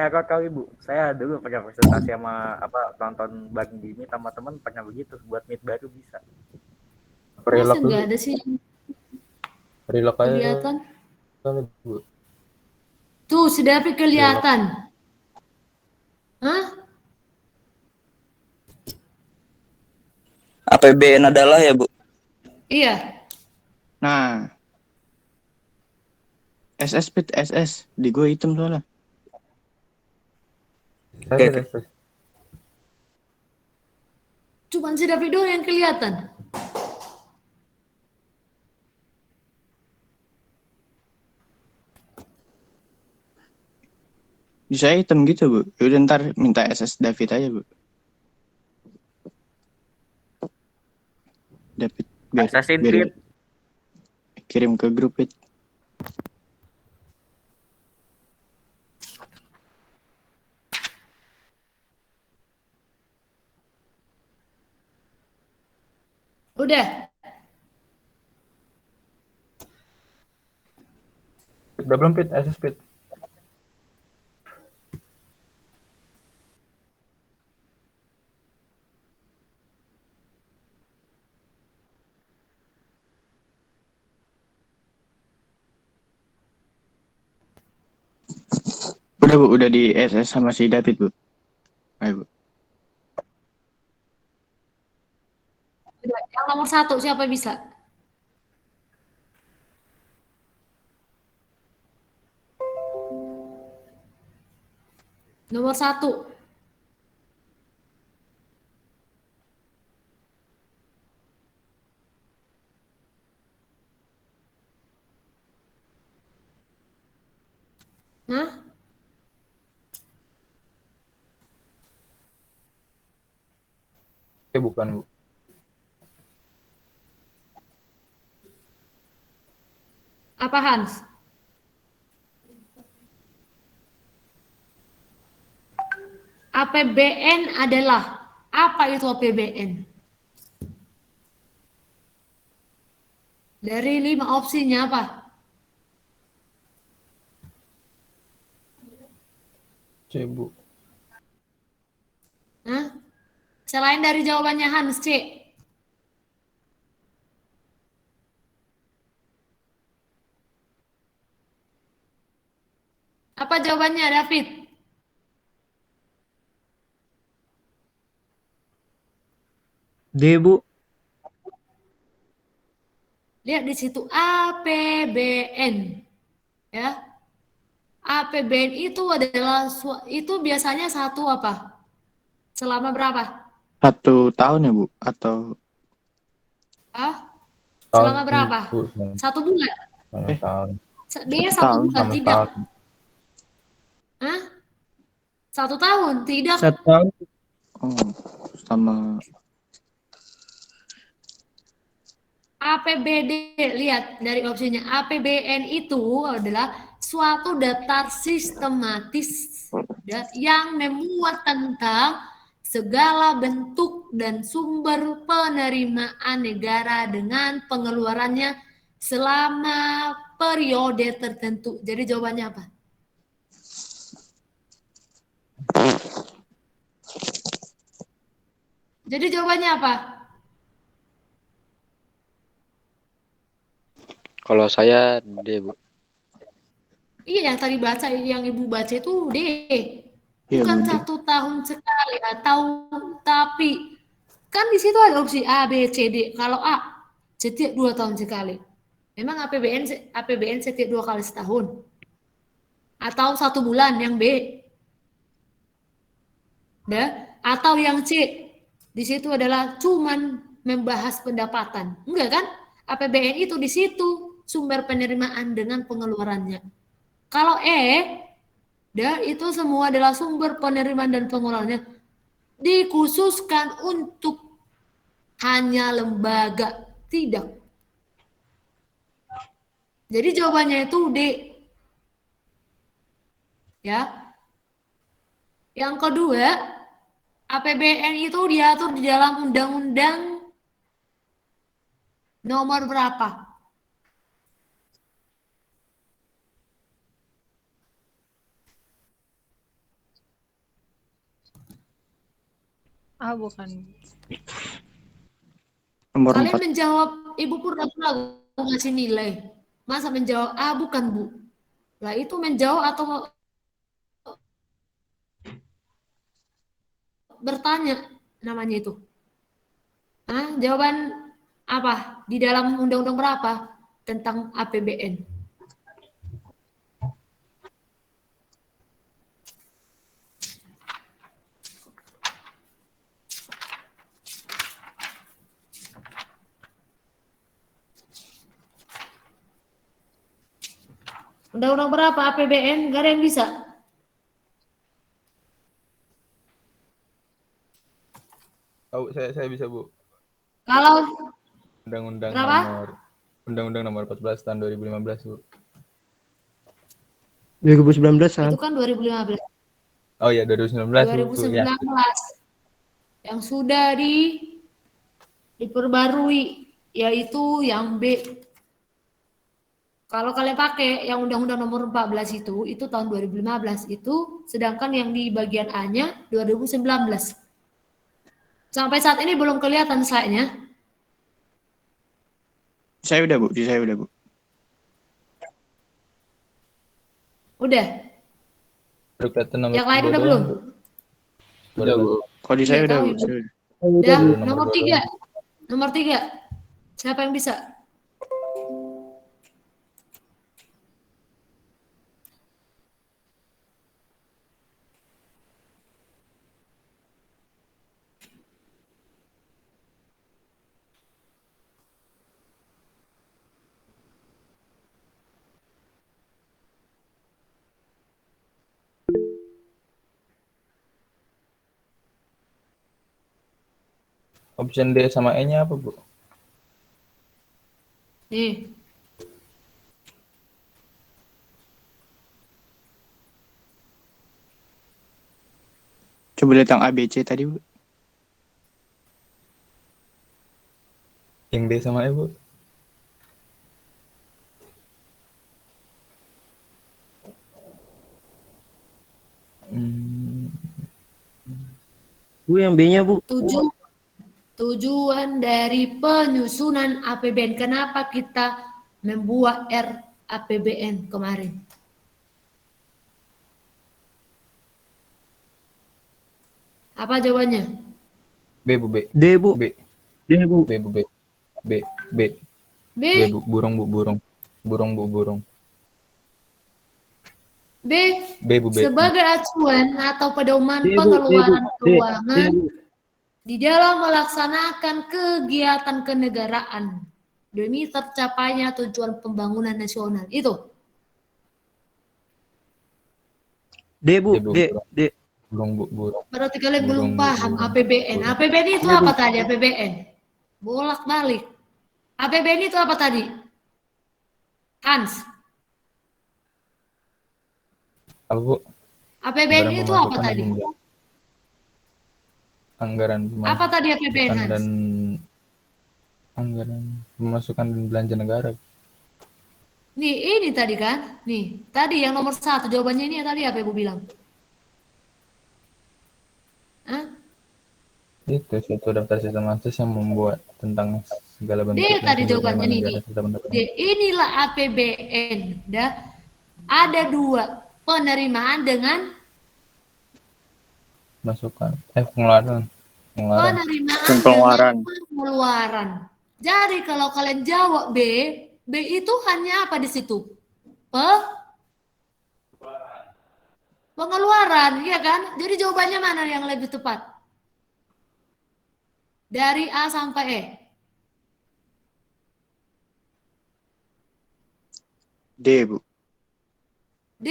[SPEAKER 1] error kali, Bu. Saya dulu pernah presentasi sama nonton bareng di Meet sama teman pernah begitu. Buat Meet baru bisa.
[SPEAKER 2] Masa
[SPEAKER 5] Relock dulu.
[SPEAKER 2] nggak ada sih
[SPEAKER 5] Relock aja
[SPEAKER 2] kelihatan?
[SPEAKER 5] kali, Bu.
[SPEAKER 2] Tuh, si David kelihatan. Hah?
[SPEAKER 9] APBN adalah ya, Bu?
[SPEAKER 2] Iya.
[SPEAKER 3] Nah, SS di gue hitam soalnya.
[SPEAKER 5] Saya
[SPEAKER 9] Oke.
[SPEAKER 2] Cuman si David doang yang kelihatan.
[SPEAKER 3] Bisa hitam gitu, Bu. Yaudah ntar minta SS David aja, Bu. David biar
[SPEAKER 1] Assassin's
[SPEAKER 3] biar
[SPEAKER 1] Creed.
[SPEAKER 3] kirim ke grup itu.
[SPEAKER 2] Udah.
[SPEAKER 5] Udah belum Pit? SS Pit.
[SPEAKER 3] Udah, Bu. Udah di SS sama si David, Bu. Ayo, Bu.
[SPEAKER 2] Udah. Yang nomor 1 siapa bisa? Nomor 1. Hah?
[SPEAKER 5] Oke, bukan, Bu.
[SPEAKER 2] Apa Hans? APBN adalah apa itu APBN? Dari 5 opsinya apa?
[SPEAKER 5] C, Bu.
[SPEAKER 2] Hah? Selain dari jawabannya Hans, C. Apa jawabannya, David?
[SPEAKER 4] D, Bu.
[SPEAKER 2] Lihat di situ APBN. Ya. APBN itu adalah itu biasanya satu apa? Selama berapa?
[SPEAKER 3] 1 tahun ya, Bu? Atau
[SPEAKER 2] Ah?
[SPEAKER 5] Tahun,
[SPEAKER 2] Selama berapa?
[SPEAKER 5] Bu.
[SPEAKER 2] 1 bulan.
[SPEAKER 5] Selama tahun.
[SPEAKER 2] Dia 1
[SPEAKER 3] tahun.
[SPEAKER 2] bulan
[SPEAKER 5] Selama
[SPEAKER 2] tidak.
[SPEAKER 5] tahun.
[SPEAKER 2] Hah? 1 tahun tidak.
[SPEAKER 4] 1 tahun.
[SPEAKER 3] oh, sama
[SPEAKER 2] APBD, lihat dari opsinya. APBN itu adalah suatu daftar sistematis yang memuat tentang segala bentuk dan sumber penerimaan negara dengan pengeluarannya selama periode tertentu. Jadi jawabannya apa? Jadi jawabannya apa?
[SPEAKER 9] Kalau saya D, Bu.
[SPEAKER 2] Iya, yang tadi baca, yang ibu baca itu D.
[SPEAKER 3] Iya,
[SPEAKER 2] Bukan
[SPEAKER 3] Bu, D.
[SPEAKER 2] 1 tahun sekali atau tapi kan di situ ada opsi A, B, C, D. Kalau A setiap 2 tahun sekali. Memang APBN setiap 2 kali setahun. Atau 1 bulan yang B. Atau yang C. Di situ adalah cuman membahas pendapatan. Enggak kan? APBN itu di situ sumber penerimaan dengan pengeluarannya. Kalau itu semua adalah sumber penerimaan dan pengeluarannya dikhususkan untuk hanya lembaga, tidak. Jadi jawabannya itu D. Ya. Yang kedua, APBN itu diatur di dalam undang-undang nomor berapa?
[SPEAKER 7] Bukan.
[SPEAKER 3] Nomor
[SPEAKER 2] Kalian
[SPEAKER 3] 4.
[SPEAKER 2] menjawab, Ibu pura-pura ngasih nilai. Masa menjawab A bukan, Bu? Lah itu menjawab atau bertanya namanya itu. Jawaban apa? Di dalam undang-undang berapa tentang APBN? Undang-undang berapa APBN? Gak ada yang bisa.
[SPEAKER 5] Oh, saya bisa, Bu.
[SPEAKER 2] Kalau
[SPEAKER 5] Undang-Undang
[SPEAKER 2] berapa?
[SPEAKER 5] Undang-Undang nomor 14 tahun 2015, Bu.
[SPEAKER 4] 2019
[SPEAKER 2] Itu
[SPEAKER 4] an.
[SPEAKER 2] kan 2015.
[SPEAKER 5] Oh iya, 2019, Bu. Ya.
[SPEAKER 2] 2019 yang sudah diperbarui, yaitu yang B. Kalau kalian pakai yang Undang-Undang nomor 14 itu tahun 2015 itu, sedangkan yang di bagian A-nya 2019. Sampai saat ini belum kelihatan saya-nya.
[SPEAKER 3] Saya udah, Bu. Di saya udah, Bu.
[SPEAKER 2] Udah.
[SPEAKER 5] Baru kelihatan nomor
[SPEAKER 2] Yang lain
[SPEAKER 5] 2
[SPEAKER 2] udah
[SPEAKER 5] doang,
[SPEAKER 2] belum?
[SPEAKER 5] Bu.
[SPEAKER 6] Udah, Bu.
[SPEAKER 3] Kalau di saya
[SPEAKER 2] Iya,
[SPEAKER 3] udah,
[SPEAKER 2] tahu
[SPEAKER 3] Bu.
[SPEAKER 2] Ibu.
[SPEAKER 3] Saya udah.
[SPEAKER 2] Udah,
[SPEAKER 5] Nomor
[SPEAKER 2] nomor
[SPEAKER 5] dua
[SPEAKER 2] 3.
[SPEAKER 5] doang.
[SPEAKER 2] Nomor 3. Siapa yang bisa?
[SPEAKER 5] Option D sama E-nya apa, Bu?
[SPEAKER 2] Nih,
[SPEAKER 3] Coba lihat yang ABC tadi, Bu.
[SPEAKER 5] Yang D sama E, Bu.
[SPEAKER 4] Bu, yang B-nya, Bu.
[SPEAKER 2] tujuan dari penyusunan APBN. Kenapa kita membuat RAPBN kemarin? Apa jawabannya?
[SPEAKER 5] B, Bu, B.
[SPEAKER 4] D, Bu.
[SPEAKER 5] B.
[SPEAKER 4] D, Bu.
[SPEAKER 5] B, Bu, B. B. B.
[SPEAKER 2] B.
[SPEAKER 5] B, Bu. Burung, Bu, burung. Burung, Bu, burung.
[SPEAKER 2] B.
[SPEAKER 5] B, Bu, B.
[SPEAKER 2] Sebagai acuan atau pedoman
[SPEAKER 4] D, Bu. D, Bu.
[SPEAKER 2] pengeluaran
[SPEAKER 4] D,
[SPEAKER 2] keuangan
[SPEAKER 4] Bu.
[SPEAKER 2] di dalam melaksanakan kegiatan kenegaraan demi tercapainya tujuan pembangunan nasional. Itu.
[SPEAKER 4] D, Bu.
[SPEAKER 5] D, Bu,
[SPEAKER 4] D,
[SPEAKER 5] burung.
[SPEAKER 4] D.
[SPEAKER 5] Burung, Bu, burung.
[SPEAKER 2] Berarti kalian
[SPEAKER 5] Burung,
[SPEAKER 2] belum
[SPEAKER 5] Bu,
[SPEAKER 2] paham
[SPEAKER 5] burung.
[SPEAKER 2] APBN.
[SPEAKER 5] Burung.
[SPEAKER 2] APBN itu apa tadi? APBN. Bolak-balik. APBN itu apa tadi? Hans.
[SPEAKER 5] Apa, Bu?
[SPEAKER 2] APBN
[SPEAKER 5] Anggaran
[SPEAKER 2] itu apa
[SPEAKER 5] pemasukan
[SPEAKER 2] tadi?
[SPEAKER 5] dan anggaran
[SPEAKER 2] Apa tadi APBN, Hans?
[SPEAKER 5] dan anggaran pemasukan dan belanja negara.
[SPEAKER 2] Nih, ini tadi kan? Nih, tadi yang nomor 1 jawabannya ini tadi apa Ibu bilang? Hah?
[SPEAKER 5] Itu suatu daftar sistem akses yang membuat tentang segala bentuk
[SPEAKER 2] D tadi
[SPEAKER 5] sumber
[SPEAKER 2] jawabannya
[SPEAKER 5] penerimaan
[SPEAKER 2] nih.
[SPEAKER 5] negara serta pendapatan.
[SPEAKER 2] D, inilah APBN. Dah. Ada 2, penerimaan dengan
[SPEAKER 5] Masukan pengeluaran
[SPEAKER 2] penerimaan
[SPEAKER 3] Dan pengeluaran.
[SPEAKER 2] dengan pengeluaran. Jadi kalau kalian jawab B itu hanya apa di situ? Pengeluaran, iya kan? Jadi jawabannya mana yang lebih tepat? Dari A sampai E.
[SPEAKER 3] D, Bu.
[SPEAKER 2] D.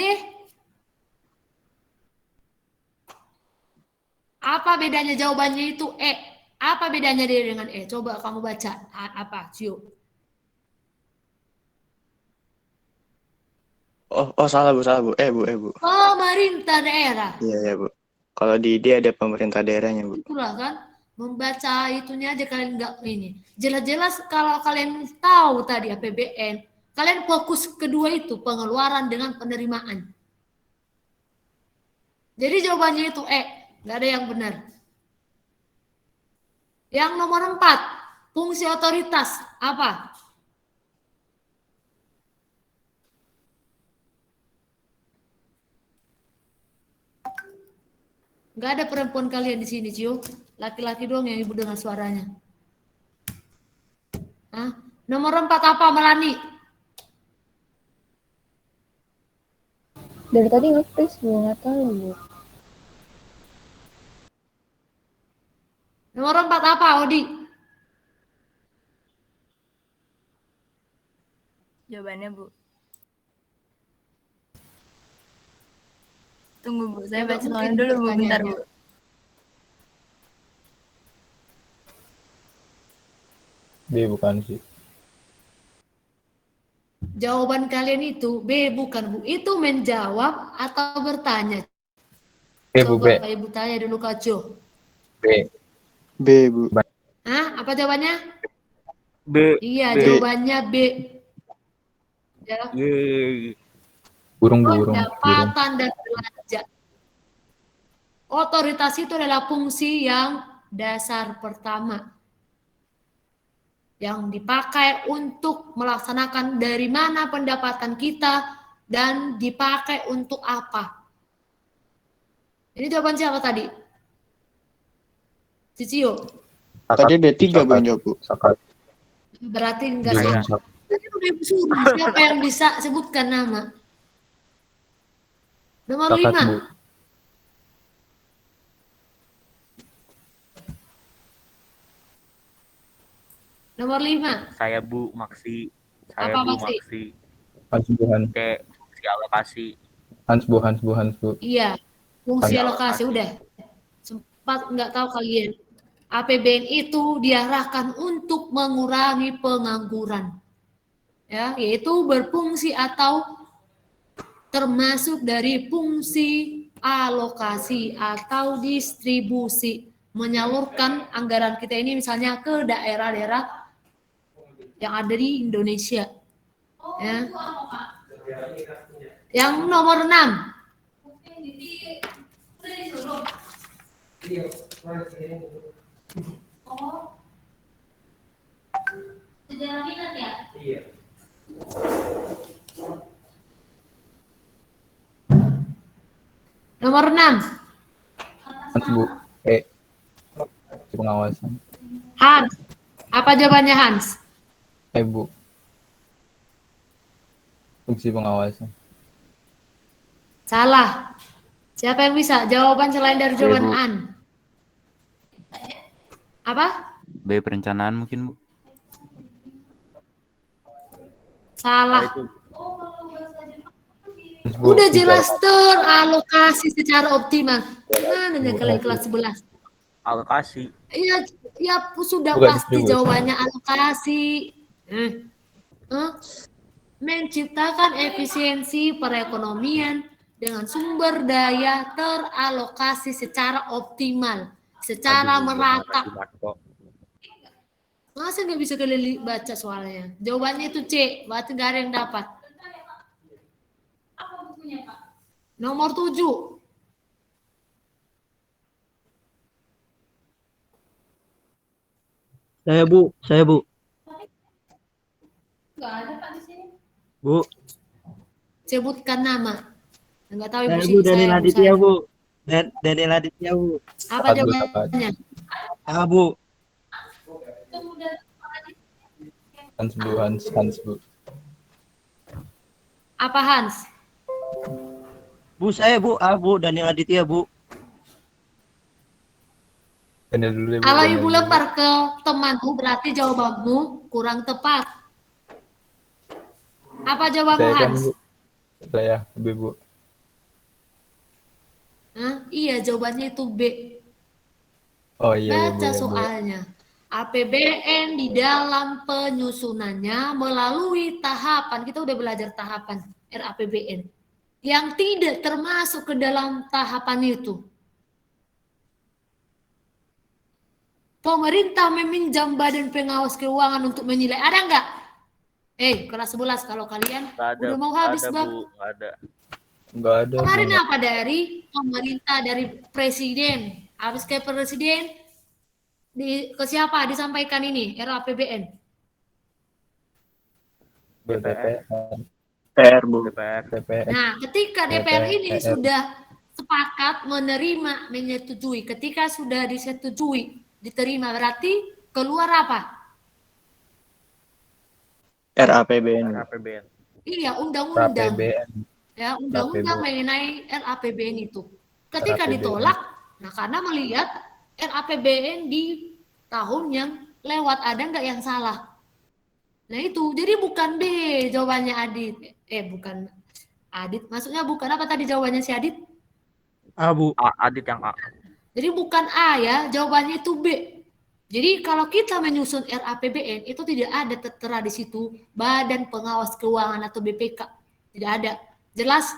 [SPEAKER 2] Apa bedanya jawabannya itu E? Apa bedanya D dengan E? Coba kamu baca. Apa? Sio.
[SPEAKER 3] Oh, salah, Bu. Salah, Bu. Bu. Bu.
[SPEAKER 2] Pemerintah daerah.
[SPEAKER 3] Iya, Bu. Kalau di D ada pemerintah daerahnya, Bu.
[SPEAKER 2] Itulah kan. Membaca itunya aja kalian nggak ini. Jelas-jelas kalau kalian tahu tadi APBN, kalian fokus kedua itu pengeluaran dengan penerimaan. Jadi jawabannya itu E, nggak ada yang benar. Yang nomor 4, fungsi otoritas apa? Nggak ada perempuan kalian di sini, Cio. Laki-laki doang yang ibu dengar suaranya. Hah? Nomor 4 apa, Melani?
[SPEAKER 8] Dari tadi ngetes, Bu, nggak tahu, Bu.
[SPEAKER 2] Nomor 4 apa, Odi?
[SPEAKER 7] Jawabannya, Bu. Tunggu, Bu. Saya baca soalnya dulu, Bu. Bentar, Bu.
[SPEAKER 5] B bukan sih.
[SPEAKER 2] Jawaban kalian itu B bukan, Bu. Itu menjawab atau bertanya?
[SPEAKER 5] B, Bu,
[SPEAKER 2] Coba
[SPEAKER 5] B.
[SPEAKER 2] Pak Ibu tanya dulu Kak Jo.
[SPEAKER 5] B.
[SPEAKER 3] B, Bu.
[SPEAKER 2] Hah? Apa jawabannya?
[SPEAKER 1] B.
[SPEAKER 2] Iya,
[SPEAKER 1] B.
[SPEAKER 2] jawabannya B. Ya.
[SPEAKER 1] Yeay.
[SPEAKER 5] Burung.
[SPEAKER 2] Pendapatan dan belanja. Otoritas itu adalah fungsi yang dasar pertama yang dipakai untuk melaksanakan dari mana pendapatan kita dan dipakai untuk apa. Ini jawaban siapa tadi? Cicio.
[SPEAKER 3] Tadi D3 Bu yang jawab, Bu.
[SPEAKER 5] Sakat.
[SPEAKER 2] Berarti enggak
[SPEAKER 1] Saya.
[SPEAKER 2] salah. Tadi udah Ibu suruh, siapa yang bisa sebutkan nama? Nomor
[SPEAKER 5] Sakat,
[SPEAKER 2] 5.
[SPEAKER 5] Bu.
[SPEAKER 2] Nomor 5.
[SPEAKER 1] Saya Bu Maksi. Saya
[SPEAKER 2] Apa,
[SPEAKER 1] Bu
[SPEAKER 2] Maksi?
[SPEAKER 1] Maksi.
[SPEAKER 5] Hans buhan.
[SPEAKER 1] C. Fungsi alokasi.
[SPEAKER 5] Hans bu.
[SPEAKER 2] Iya, fungsi
[SPEAKER 1] Fungsi
[SPEAKER 2] alokasi
[SPEAKER 1] alokasi.
[SPEAKER 2] udah. Sempat nggak tahu kalian. APBN itu diarahkan untuk mengurangi pengangguran. Ya, yaitu berfungsi atau termasuk dari fungsi alokasi atau distribusi, menyalurkan anggaran kita ini misalnya ke daerah-daerah yang ada di Indonesia. Ya. Yang nomor 6. Nomor 6.
[SPEAKER 5] Hans Bu. E. Pengawasan.
[SPEAKER 2] Hans. Apa jawabannya Hans?
[SPEAKER 5] E, Bu. Fungsi pengawasan.
[SPEAKER 2] Salah. Siapa yang bisa? Jawaban selain dari jawaban
[SPEAKER 9] Bu.
[SPEAKER 2] An. Apa?
[SPEAKER 6] B perencanaan mungkin, Bu.
[SPEAKER 2] Salah.
[SPEAKER 1] Itu
[SPEAKER 5] Hans Bu.
[SPEAKER 2] Udah jelas teralokasi secara optimal. Mana nih kalian kelas 11?
[SPEAKER 1] alokasi.
[SPEAKER 2] Iya, ya sudah
[SPEAKER 5] Bukan
[SPEAKER 2] pasti
[SPEAKER 5] distribusi.
[SPEAKER 2] jawabannya alokasi. Menciptakan efisiensi perekonomian dengan sumber daya teralokasi secara optimal, secara merata.
[SPEAKER 1] Makasih, Marco.
[SPEAKER 2] Masa nggak bisa kalian baca soalnya? Jawabannya itu C, berarti nggak ada yang dapat. Nomor 7.
[SPEAKER 4] Saya Bu. Bu.
[SPEAKER 2] Sebutkan nama. Nggak tahu ibu
[SPEAKER 4] Saya
[SPEAKER 2] sih.
[SPEAKER 4] Bu Daniel
[SPEAKER 2] saya,
[SPEAKER 4] Aditya
[SPEAKER 2] saya.
[SPEAKER 4] Bu. Daniel Aditya Bu.
[SPEAKER 2] Apa
[SPEAKER 5] Sakat, Bu,
[SPEAKER 2] jawabannya?
[SPEAKER 4] Bu.
[SPEAKER 5] Hans Bu.
[SPEAKER 2] Apa Hans?
[SPEAKER 4] Bu saya Bu. Bu Daniel Aditya Bu.
[SPEAKER 5] Daniel dulu deh, Bu.
[SPEAKER 2] Kalau
[SPEAKER 5] Daniel
[SPEAKER 2] ibu
[SPEAKER 5] dulu.
[SPEAKER 2] lempar ke temanmu, berarti jawabanmu kurang tepat. Apa jawabanmu
[SPEAKER 5] Saya kan,
[SPEAKER 2] Hans?
[SPEAKER 5] Bu. Saya B, Bu.
[SPEAKER 2] Hah? Iya, jawabannya itu B.
[SPEAKER 5] Oh iya,
[SPEAKER 2] Baca
[SPEAKER 5] Bu.
[SPEAKER 2] soalnya. APBN di dalam penyusunannya melalui tahapan, kita udah belajar tahapan RAPBN, yang tidak termasuk ke dalam tahapan itu. Pemerintah meminjam Badan Pengawas Keuangan untuk menilai. Ada nggak? Kelas 11 kalau kalian
[SPEAKER 1] Nggak ada.
[SPEAKER 2] udah mau
[SPEAKER 1] Nggak
[SPEAKER 2] habis,
[SPEAKER 1] ada,
[SPEAKER 2] Bang.
[SPEAKER 1] Bu. Nggak ada.
[SPEAKER 5] Nggak ada.
[SPEAKER 2] Kemarin
[SPEAKER 5] Bu.
[SPEAKER 2] apa dari pemerintah, dari presiden? Habis ke presiden, ke siapa disampaikan ini RAPBN?
[SPEAKER 5] DPR.
[SPEAKER 3] PR, Bu.
[SPEAKER 1] DPR.
[SPEAKER 5] DPR.
[SPEAKER 2] Nah, ketika DPR ini
[SPEAKER 5] DPR.
[SPEAKER 2] sudah sepakat menerima, menyetujui. Ketika sudah disetujui, diterima, berarti keluar apa?
[SPEAKER 3] RAPBN.
[SPEAKER 1] APBN.
[SPEAKER 2] Iya, undang-undang.
[SPEAKER 5] RAPBN.
[SPEAKER 2] Ya, undang-undang mengenai RAPBN itu. Ketika
[SPEAKER 5] RAPBN.
[SPEAKER 2] ditolak, nah karena melihat RAPBN di tahun yang lewat, ada nggak yang salah? Nah itu, jadi bukan B jawabannya Adit. Bukan Adit, maksudnya bukan apa tadi jawabannya si Adit?
[SPEAKER 4] Bu.
[SPEAKER 1] Adit yang A.
[SPEAKER 2] Jadi bukan A ya, jawabannya itu B. Jadi kalau kita menyusun RAPBN itu tidak ada tertera di situ Badan Pengawas Keuangan atau BPK. Tidak ada. Jelas?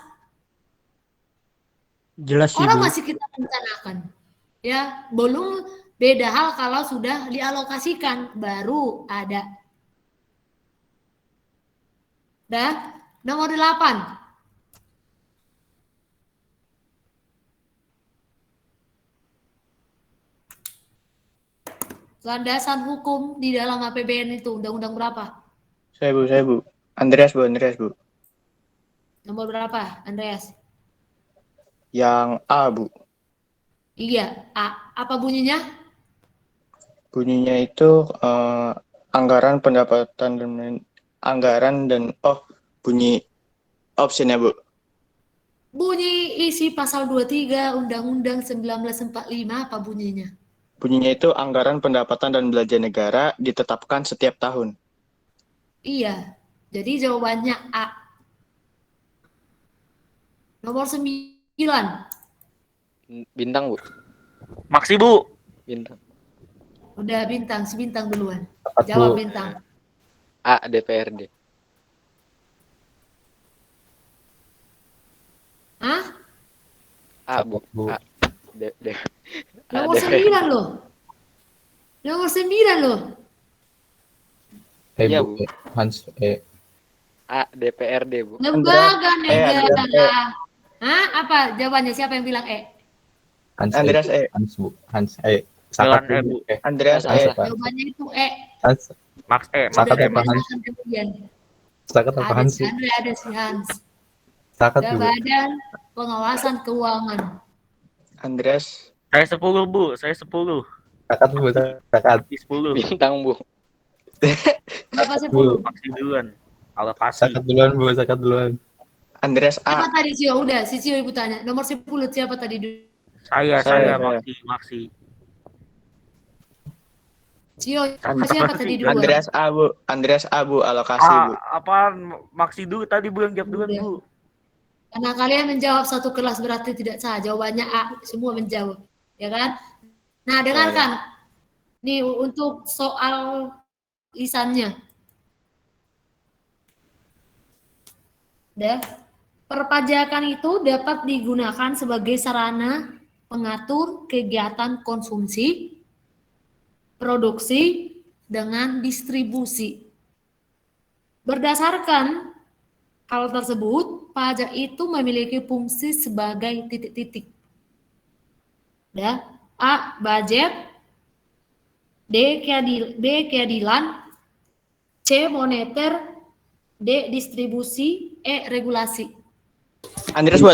[SPEAKER 4] Jelas sih,
[SPEAKER 2] Orang
[SPEAKER 4] Bu.
[SPEAKER 2] masih kita rencanakan. Ya, belum beda hal kalau sudah dialokasikan baru ada. Dah, nomor 8. Landasan hukum di dalam APBN itu undang-undang berapa?
[SPEAKER 3] Saya Bu. Andreas Bu.
[SPEAKER 2] Nomor berapa, Andreas?
[SPEAKER 3] Yang A, Bu.
[SPEAKER 2] Iya, A. Apa bunyinya?
[SPEAKER 3] Bunyinya itu anggaran pendapatan dan bunyi optionnya, Bu.
[SPEAKER 2] Bunyi isi pasal 23 Undang-Undang 1945 apa bunyinya?
[SPEAKER 3] Bunyinya itu anggaran pendapatan dan belanja negara ditetapkan setiap tahun.
[SPEAKER 2] Iya. Jadi jawabannya A. Nomor 9.
[SPEAKER 9] Bintang, Bu.
[SPEAKER 1] Maksi, Bu.
[SPEAKER 9] Bintang.
[SPEAKER 2] Udah bintang, si bintang duluan.
[SPEAKER 5] Tepat,
[SPEAKER 2] Jawab
[SPEAKER 5] Bu.
[SPEAKER 2] bintang.
[SPEAKER 9] A. DPRD.
[SPEAKER 2] Hah?
[SPEAKER 9] A, Bu.
[SPEAKER 5] Tepat, Bu.
[SPEAKER 9] A.
[SPEAKER 2] Nomor 9 loh. Nomor 9 loh.
[SPEAKER 9] Iya,
[SPEAKER 5] Bu.
[SPEAKER 9] Bu.
[SPEAKER 5] Hans
[SPEAKER 9] A. DPRD, Bu.
[SPEAKER 2] Lembaga
[SPEAKER 3] Andreas
[SPEAKER 2] negara. Hah? Apa jawabannya? Siapa yang bilang E?
[SPEAKER 3] Andreas E.
[SPEAKER 5] Hans, Bu. Hans Sakat,
[SPEAKER 1] Jalan E, Bu.
[SPEAKER 3] Andreas
[SPEAKER 5] Hans
[SPEAKER 3] E.
[SPEAKER 5] apa?
[SPEAKER 2] Jawabannya itu E.
[SPEAKER 5] Hans
[SPEAKER 1] Max E.
[SPEAKER 5] Sakat
[SPEAKER 2] Udah
[SPEAKER 5] apa Hans?
[SPEAKER 2] dibacakan kemudian.
[SPEAKER 5] Sakat apa
[SPEAKER 2] Ada
[SPEAKER 5] Hans?
[SPEAKER 2] si Andre, ada si Hans.
[SPEAKER 5] Sakat,
[SPEAKER 2] Ada
[SPEAKER 5] Bu.
[SPEAKER 2] Badan Pengawasan Keuangan.
[SPEAKER 3] Andreas
[SPEAKER 1] Saya 10, Bu. Saya 10.
[SPEAKER 5] Sakat, Bu. Sakat.
[SPEAKER 1] Maksi 10.
[SPEAKER 9] Bintang, Bu.
[SPEAKER 2] Berapa
[SPEAKER 5] Bu.
[SPEAKER 2] 10?
[SPEAKER 1] Maksi duluan. Alokasi.
[SPEAKER 5] Sakat duluan, Bu. Sakat duluan.
[SPEAKER 3] Andreas
[SPEAKER 2] Siapa
[SPEAKER 3] A.
[SPEAKER 2] tadi Cio? Udah, si Cio ibu tanya. Nomor 10 siapa tadi?
[SPEAKER 1] Saya Maksi.
[SPEAKER 2] Cio, siapa tadi duluan?
[SPEAKER 3] Andreas A, Bu. Alokasi, Bu.
[SPEAKER 1] Apa Maksi dulu tadi, Bu, yang jawab duluan,
[SPEAKER 2] Udah.
[SPEAKER 1] Bu.
[SPEAKER 2] Karena kalian menjawab satu kelas berarti tidak sah. Jawabannya A. Semua menjawab. Ya kan? Nah, dengarkan. Nih, untuk soal lisannya. Udah. Perpajakan itu dapat digunakan sebagai sarana pengatur kegiatan konsumsi, produksi, dengan distribusi. Berdasarkan hal tersebut, pajak itu memiliki fungsi sebagai titik-titik. Ya, A. Budget, B. Keadilan, C. Moneter, D. Distribusi, E. Regulasi.
[SPEAKER 3] Andreas Bu.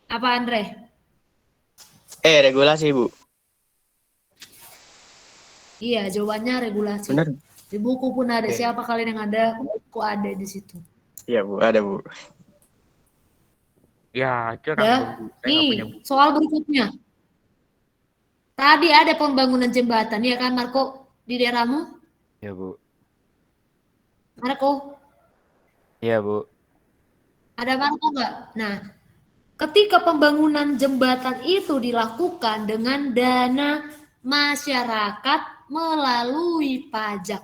[SPEAKER 2] Apa Andre?
[SPEAKER 3] Regulasi, Bu.
[SPEAKER 2] Iya, jawabannya regulasi.
[SPEAKER 3] Benar.
[SPEAKER 2] Di buku pun ada.
[SPEAKER 3] Oke.
[SPEAKER 2] Siapa kalian yang ada? Buku ada di situ.
[SPEAKER 3] Iya, Bu. Ada, Bu.
[SPEAKER 1] Ya, curang,
[SPEAKER 2] Ya.
[SPEAKER 1] Bu. Saya nggak punya
[SPEAKER 2] Nih,
[SPEAKER 1] buku.
[SPEAKER 2] soal berikutnya. Tadi ada pembangunan jembatan, ya kan Marco? Di daerahmu?
[SPEAKER 6] Ya, Bu.
[SPEAKER 2] Marco?
[SPEAKER 6] Iya, Bu.
[SPEAKER 2] Ada Marco nggak? Nah, ketika pembangunan jembatan itu dilakukan dengan dana masyarakat melalui pajak,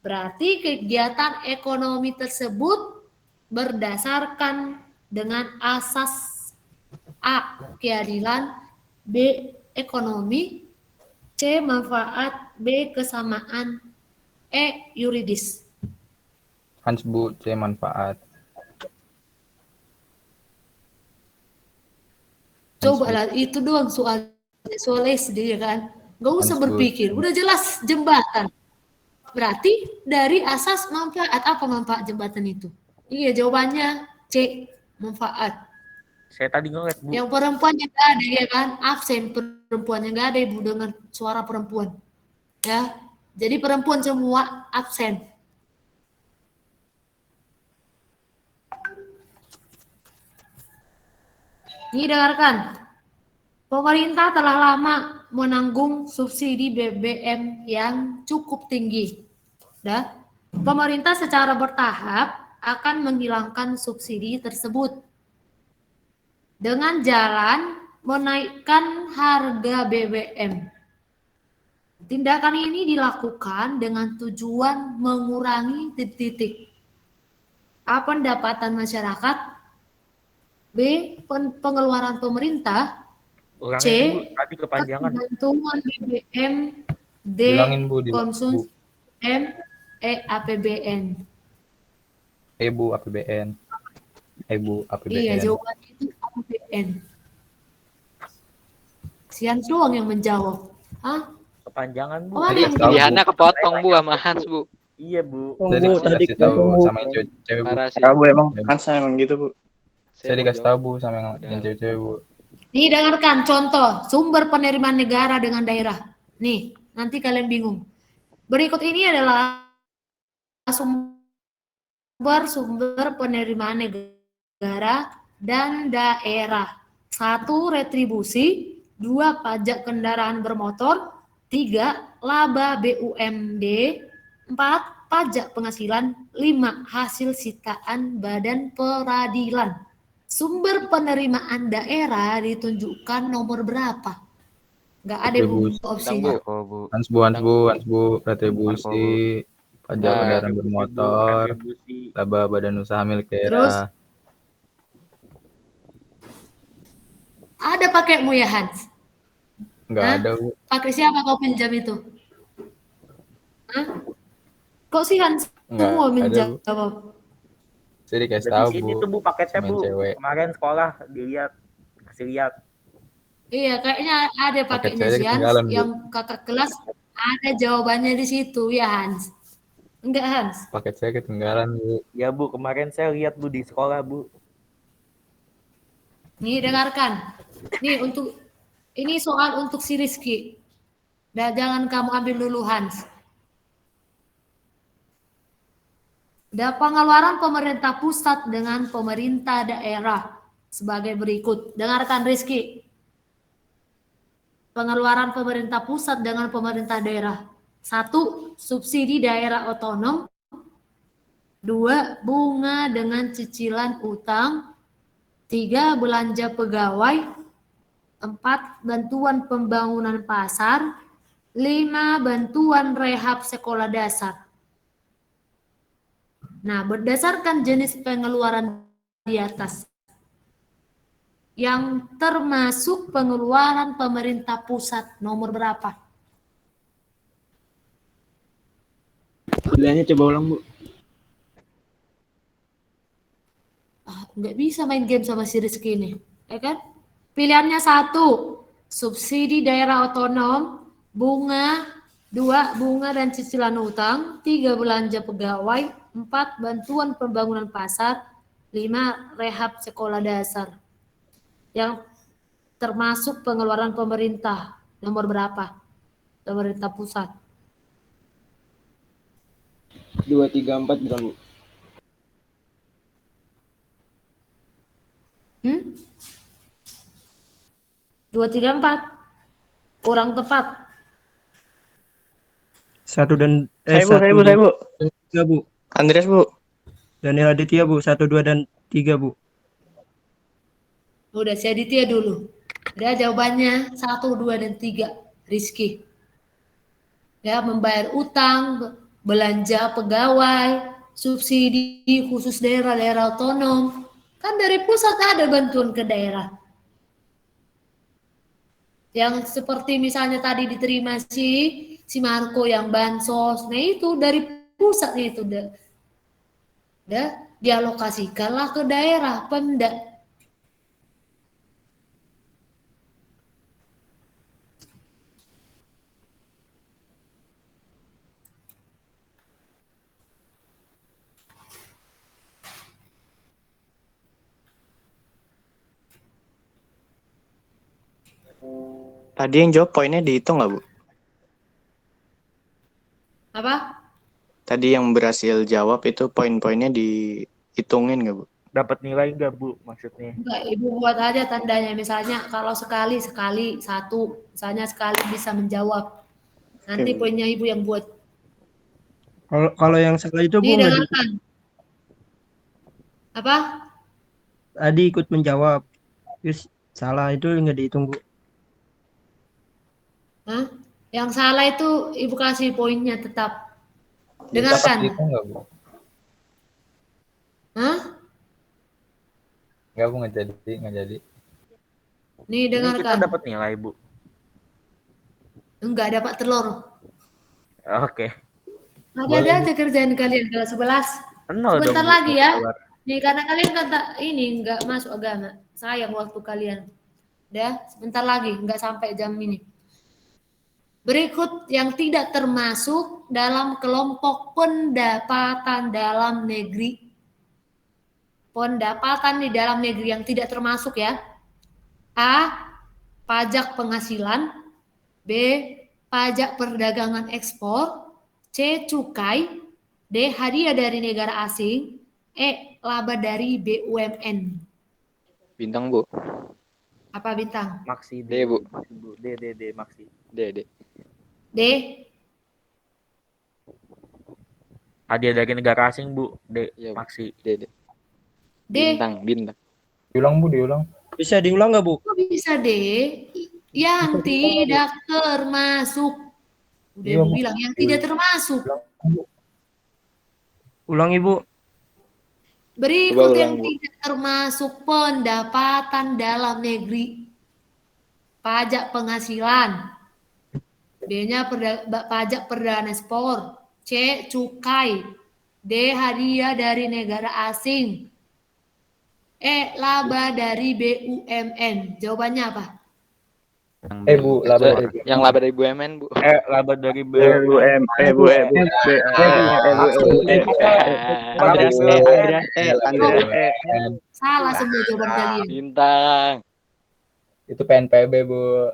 [SPEAKER 2] berarti kegiatan ekonomi tersebut berdasarkan dengan asas A. Keadilan, B. Ekonomi, C. Manfaat, B. Kesamaan, E. Yuridis.
[SPEAKER 5] Hans, Bu. C. Manfaat.
[SPEAKER 2] Coba lah, itu doang soal SD ya kan. Gak usah
[SPEAKER 5] Hans, Bu.
[SPEAKER 2] berpikir, udah jelas jembatan. Berarti dari asas manfaat, apa manfaat jembatan itu? Iya, jawabannya C. Manfaat.
[SPEAKER 1] Saya tadi ngeliat, Bu.
[SPEAKER 2] Yang perempuannya nggak ada ya kan, absen perempuannya nggak ada ibu dengan suara perempuan, ya. Jadi perempuan semua absen. Ini dengarkan, pemerintah telah lama menanggung subsidi BBM yang cukup tinggi. Dah, pemerintah secara bertahap akan menghilangkan subsidi tersebut dengan jalan menaikkan harga BBM. Tindakan ini dilakukan dengan tujuan mengurangi titik-titik A. Pendapatan masyarakat, B. Pengeluaran pemerintah, C.
[SPEAKER 1] Ulangin Bu, tadi kepanjangan.
[SPEAKER 2] Bantuan BBM, D.
[SPEAKER 5] Bilangin Bu,
[SPEAKER 2] Konsumsi, M. APBN.
[SPEAKER 5] Bu APBN. Bu APBN.
[SPEAKER 2] Iya, jawabannya itu APBN. Sian doang yang menjawab. Hah?
[SPEAKER 1] Kepanjangan Bu.
[SPEAKER 2] Oh, ada yang
[SPEAKER 5] Tahu, Bu.
[SPEAKER 9] Pilihannya kepotong Bu sama Hans Bu.
[SPEAKER 1] Iya Bu.
[SPEAKER 5] Tadi
[SPEAKER 4] Bu, tadi
[SPEAKER 5] dikasih tahu
[SPEAKER 4] ketemu.
[SPEAKER 5] sama yang cewek-cewek, Bu.
[SPEAKER 9] Parah sih.
[SPEAKER 3] Tahu Bu emang Hansa emang gitu Bu.
[SPEAKER 5] Saya
[SPEAKER 9] mau
[SPEAKER 5] dikasih
[SPEAKER 9] jawab.
[SPEAKER 5] tahu Bu sama yang cewek-cewek, Bu.
[SPEAKER 2] Nih, dengarkan contoh sumber penerimaan negara dengan daerah. Nih, nanti kalian bingung. Berikut ini adalah sumber penerimaan negara dan daerah. 1. Retribusi, 2. Pajak kendaraan bermotor, 3. Laba BUMD, 4. Pajak penghasilan, 5. Hasil sitaan badan peradilan. Sumber penerimaan daerah ditunjukkan nomor berapa? Nggak ada
[SPEAKER 5] Retribusi.
[SPEAKER 2] opsinya.
[SPEAKER 9] Tang,
[SPEAKER 6] Bu.
[SPEAKER 5] Hans Bu, retribusi, pajak
[SPEAKER 9] Nah,
[SPEAKER 5] kendaraan bermotor,
[SPEAKER 1] Retribusi.
[SPEAKER 5] laba badan usaha milik
[SPEAKER 2] Terus?
[SPEAKER 5] daerah.
[SPEAKER 2] Ada pakaimu ya, Hans?
[SPEAKER 5] Nggak
[SPEAKER 2] Hah?
[SPEAKER 5] ada, Bu.
[SPEAKER 2] Pakai siapa kau pinjam itu? Hah? Kok sih Hans
[SPEAKER 5] Nggak
[SPEAKER 2] semua
[SPEAKER 5] ada,
[SPEAKER 2] menjawab?
[SPEAKER 5] Saya dikasih
[SPEAKER 1] Dari
[SPEAKER 5] tahu,
[SPEAKER 1] sini
[SPEAKER 5] Bu.
[SPEAKER 1] tuh Bu paketnya
[SPEAKER 5] Sama yang
[SPEAKER 1] Bu.
[SPEAKER 5] cewek.
[SPEAKER 1] Kemarin sekolah kasih lihat.
[SPEAKER 2] Iya, kayaknya ada
[SPEAKER 5] Paket
[SPEAKER 2] pakainya
[SPEAKER 5] saya
[SPEAKER 2] si Hans.
[SPEAKER 5] ketinggalan, Bu.
[SPEAKER 2] Yang kakak kelas ada jawabannya di situ ya, Hans. Enggak, Hans?
[SPEAKER 5] Paket saya ketinggalan, Bu.
[SPEAKER 1] Ya Bu, kemarin saya lihat Bu di sekolah Bu.
[SPEAKER 2] Nih, dengarkan. Nih, ini soal untuk si Rizky. Dan jangan kamu ambil dulu, Hans. Dan pengeluaran pemerintah pusat dengan pemerintah daerah sebagai berikut. Dengarkan, Rizky. Pengeluaran pemerintah pusat dengan pemerintah daerah. 1. Subsidi daerah otonom. 2. Bunga dengan cicilan utang. 3. Belanja pegawai. 4. Bantuan pembangunan pasar. 5. Bantuan rehab sekolah dasar. Nah, berdasarkan jenis pengeluaran di atas, yang termasuk pengeluaran pemerintah pusat nomor berapa?
[SPEAKER 4] Pilihannya coba ulang, Bu.
[SPEAKER 2] Nggak bisa main game sama si Rizky ini, ya kan? Pilihannya 1, subsidi daerah otonom, bunga, 2, bunga dan cicilan utang, 3, belanja pegawai, 4, bantuan pembangunan pasar, 5, rehab sekolah dasar. Yang termasuk pengeluaran pemerintah nomor berapa? Pemerintah pusat.
[SPEAKER 4] 2, 3, 4 bukan, Bu.
[SPEAKER 2] 2, 3, 4. Kurang tepat.
[SPEAKER 4] 1 dan
[SPEAKER 3] Saya Bu.
[SPEAKER 4] 3, Bu.
[SPEAKER 3] Andreas Bu.
[SPEAKER 4] Daniel Aditya, Bu. 1, 2 dan 3, Bu.
[SPEAKER 2] Udah, si Aditya dulu. Udah, jawabannya 1, 2, dan 3. Rizky. Ya, membayar utang, belanja pegawai, subsidi khusus daerah otonom. Kan dari pusat ada bantuan ke daerah. Yang seperti misalnya tadi diterima si Marco yang bansos. Nah itu dari pusat itu udah dialokasikanlah ke daerah, Pemda.
[SPEAKER 3] Tadi yang jawab poinnya dihitung nggak Bu?
[SPEAKER 2] Apa?
[SPEAKER 3] Tadi yang berhasil jawab itu poin-poinnya dihitungin nggak Bu?
[SPEAKER 1] Dapat nilai nggak Bu maksudnya?
[SPEAKER 2] Enggak, Ibu buat aja tandanya. Misalnya kalau sekali 1, misalnya sekali bisa menjawab. Nanti
[SPEAKER 3] Oke.
[SPEAKER 2] poinnya Ibu yang buat.
[SPEAKER 4] Kalau yang salah itu, Bu,
[SPEAKER 2] Nih,
[SPEAKER 4] nggak
[SPEAKER 2] dengarkan. Apa?
[SPEAKER 4] tadi ikut menjawab. Terus Salah itu nggak dihitung, Bu.
[SPEAKER 2] Hah? Yang salah itu Ibu kasih poinnya tetap.
[SPEAKER 5] Dapat
[SPEAKER 2] Dengarkan.
[SPEAKER 5] dihitung nggak, Bu?
[SPEAKER 2] Hah?
[SPEAKER 5] Nggak, Bu, nggak jadi.
[SPEAKER 2] Nih
[SPEAKER 1] Ini kita
[SPEAKER 2] dengarkan.
[SPEAKER 1] dapat nilai, Bu.
[SPEAKER 2] Enggak dapat telur.
[SPEAKER 1] Oke.
[SPEAKER 2] Ada aja kerjaan kalian kelas 11.
[SPEAKER 1] Nol dong,
[SPEAKER 2] Sebentar
[SPEAKER 1] Bu.
[SPEAKER 2] lagi ya.
[SPEAKER 1] Keluar.
[SPEAKER 2] Nih karena kalian kata ini enggak masuk agama. Sayang waktu kalian. Udah, sebentar lagi enggak sampai jam ini. Berikut yang tidak termasuk dalam kelompok pendapatan dalam negeri. Pendapatan di dalam negeri yang tidak termasuk ya. A. Pajak penghasilan. B. Pajak perdagangan ekspor. C. Cukai. D. Hadiah dari negara asing. E. Laba dari BUMN.
[SPEAKER 9] Bintang, Bu.
[SPEAKER 2] Apa bintang?
[SPEAKER 1] Maksi
[SPEAKER 9] D, Bu.
[SPEAKER 1] Maksi, Bu. D, Maksi.
[SPEAKER 9] D.
[SPEAKER 2] D.
[SPEAKER 1] Hadiah dari negara asing, Bu. D,
[SPEAKER 9] Iya, Bu.
[SPEAKER 1] Maksi.
[SPEAKER 9] D.
[SPEAKER 2] D.
[SPEAKER 9] Bintang.
[SPEAKER 5] Diulang, Bu, diulang.
[SPEAKER 4] Bisa diulang nggak, Bu?
[SPEAKER 2] Kok bisa D? Yang tidak termasuk. Udah
[SPEAKER 5] Iya,
[SPEAKER 2] Ibu
[SPEAKER 5] Bu.
[SPEAKER 2] bilang yang tidak termasuk.
[SPEAKER 4] Ulang, Ibu.
[SPEAKER 2] Berikut
[SPEAKER 9] Coba
[SPEAKER 2] yang
[SPEAKER 9] ulang, Bu.
[SPEAKER 2] tidak termasuk pendapatan dalam negeri. Pajak penghasilan. B-nya pajak perdagangan ekspor. C. Cukai. D. Hadiah dari negara asing. E. Laba dari BUMN. Jawabannya apa?
[SPEAKER 5] Bu, laba dari BUMN.
[SPEAKER 9] Yang laba dari BUMN, Bu.
[SPEAKER 1] Laba dari
[SPEAKER 2] Salah semua jawaban kalian.
[SPEAKER 9] Bintang.
[SPEAKER 5] Itu PNPB, Bu.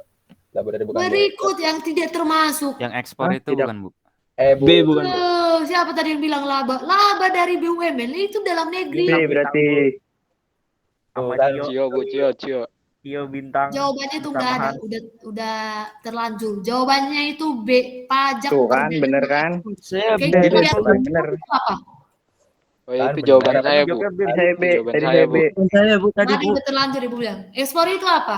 [SPEAKER 5] Laba dari bukan
[SPEAKER 2] Berikut yang tidak termasuk.
[SPEAKER 6] Yang ekspor itu
[SPEAKER 4] tidak.
[SPEAKER 6] bukan, Bu.
[SPEAKER 5] Bu.
[SPEAKER 4] B bukan, Bu.
[SPEAKER 2] Siapa tadi yang bilang laba? Laba dari BUMN itu dalam negeri.
[SPEAKER 4] berarti.
[SPEAKER 1] sama
[SPEAKER 5] Kan.
[SPEAKER 1] Cio,
[SPEAKER 9] Cio, Bu.
[SPEAKER 1] Cio bintang.
[SPEAKER 2] Jawabannya itu enggak ada,
[SPEAKER 1] Tambahan.
[SPEAKER 2] udah terlanjur. Jawabannya itu B, pajak
[SPEAKER 10] Tuh kan,
[SPEAKER 2] perdagangan
[SPEAKER 10] bener kan?
[SPEAKER 2] ekspor.
[SPEAKER 4] Saya
[SPEAKER 2] Oke,
[SPEAKER 4] B.
[SPEAKER 2] itu
[SPEAKER 10] Bener,
[SPEAKER 2] yang
[SPEAKER 10] bener.
[SPEAKER 2] itu apa?
[SPEAKER 9] Oh, itu
[SPEAKER 5] Kan,
[SPEAKER 9] jawaban
[SPEAKER 5] benar.
[SPEAKER 9] saya, Bu.
[SPEAKER 10] Saya B,
[SPEAKER 9] Jawaban
[SPEAKER 10] tadi
[SPEAKER 9] saya,
[SPEAKER 10] saya
[SPEAKER 9] Bu.
[SPEAKER 10] B.
[SPEAKER 4] Saya, Bu, tadi,
[SPEAKER 2] Tadi
[SPEAKER 4] Bu.
[SPEAKER 2] udah terlanjur Ibu bilang. Ekspor itu apa?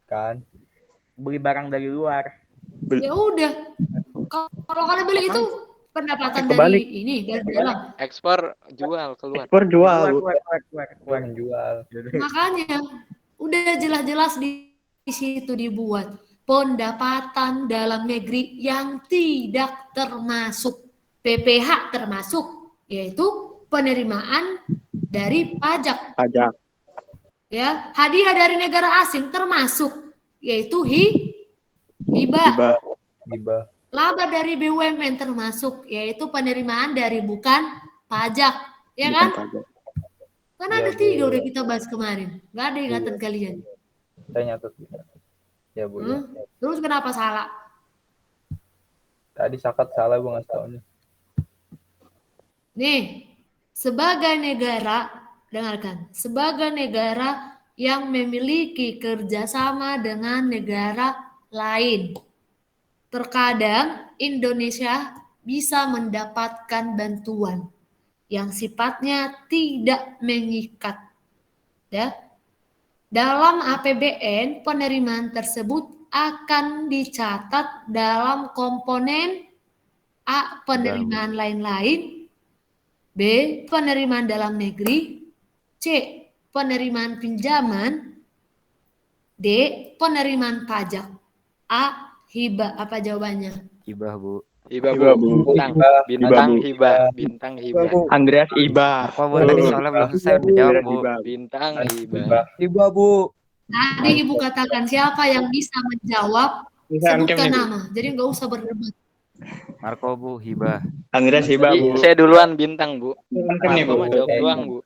[SPEAKER 5] Kan.
[SPEAKER 1] Beli barang dari luar.
[SPEAKER 2] Ya udah. Kalau kalian beli itu pendapatan
[SPEAKER 10] Kebalik.
[SPEAKER 2] dari ini dari dalam.
[SPEAKER 9] Ekspor jual keluar.
[SPEAKER 10] Ekspor jual, Bu.
[SPEAKER 1] Keluar.
[SPEAKER 5] Menjual.
[SPEAKER 2] Makanya udah jelas-jelas di situ dibuat pendapatan dalam negeri yang tidak termasuk PPH termasuk, yaitu penerimaan dari pajak,
[SPEAKER 10] Pajak.
[SPEAKER 2] ya, hadiah dari negara asing termasuk, yaitu hibah,
[SPEAKER 5] Hibah.
[SPEAKER 2] laba dari BUMN termasuk, yaitu penerimaan dari bukan pajak, ya kan?
[SPEAKER 10] Pajak.
[SPEAKER 2] Kan
[SPEAKER 5] Iya,
[SPEAKER 2] ada
[SPEAKER 5] Bu.
[SPEAKER 2] 3 udah kita bahas kemarin, nggak ada ingatan kalian.
[SPEAKER 5] Saya nyatet. Ya, Bu. Ya.
[SPEAKER 2] Terus kenapa salah?
[SPEAKER 5] Tadi sakat salah, Bu, ngasih taunya.
[SPEAKER 2] Nih, sebagai negara, dengarkan, sebagai negara yang memiliki kerjasama dengan negara lain, terkadang Indonesia bisa mendapatkan bantuan yang sifatnya tidak mengikat. Ya. Dalam APBN, penerimaan tersebut akan dicatat dalam komponen A. Penerimaan lain-lain, B. Penerimaan dalam negeri, C. Penerimaan pinjaman, D. Penerimaan pajak. A. Hibah. Apa jawabannya?
[SPEAKER 6] Hibah, Bu.
[SPEAKER 9] Hibah,
[SPEAKER 10] Hibah,
[SPEAKER 9] Bu.
[SPEAKER 10] Bu.
[SPEAKER 9] Bintang.
[SPEAKER 5] Hibah.
[SPEAKER 9] Bintang
[SPEAKER 10] Bu.
[SPEAKER 9] hibah. Bintang hibah.
[SPEAKER 10] Andreas Iba.
[SPEAKER 6] Apa, Bu? Tadi soalnya belum selesai udah jawab, Bu.
[SPEAKER 9] Bintang hibah.
[SPEAKER 5] Hibah.
[SPEAKER 4] Hibah, Bu.
[SPEAKER 2] Tadi Ibu katakan siapa yang bisa menjawab, sebutkan nama. Jadi nggak usah berdebat.
[SPEAKER 6] Marco, Bu. Hibah.
[SPEAKER 10] Andreas Iba, Bu.
[SPEAKER 9] Saya duluan bintang, Bu.
[SPEAKER 10] Kan nih,
[SPEAKER 9] Marco
[SPEAKER 10] Bu.
[SPEAKER 9] mah jawab doang, Bu.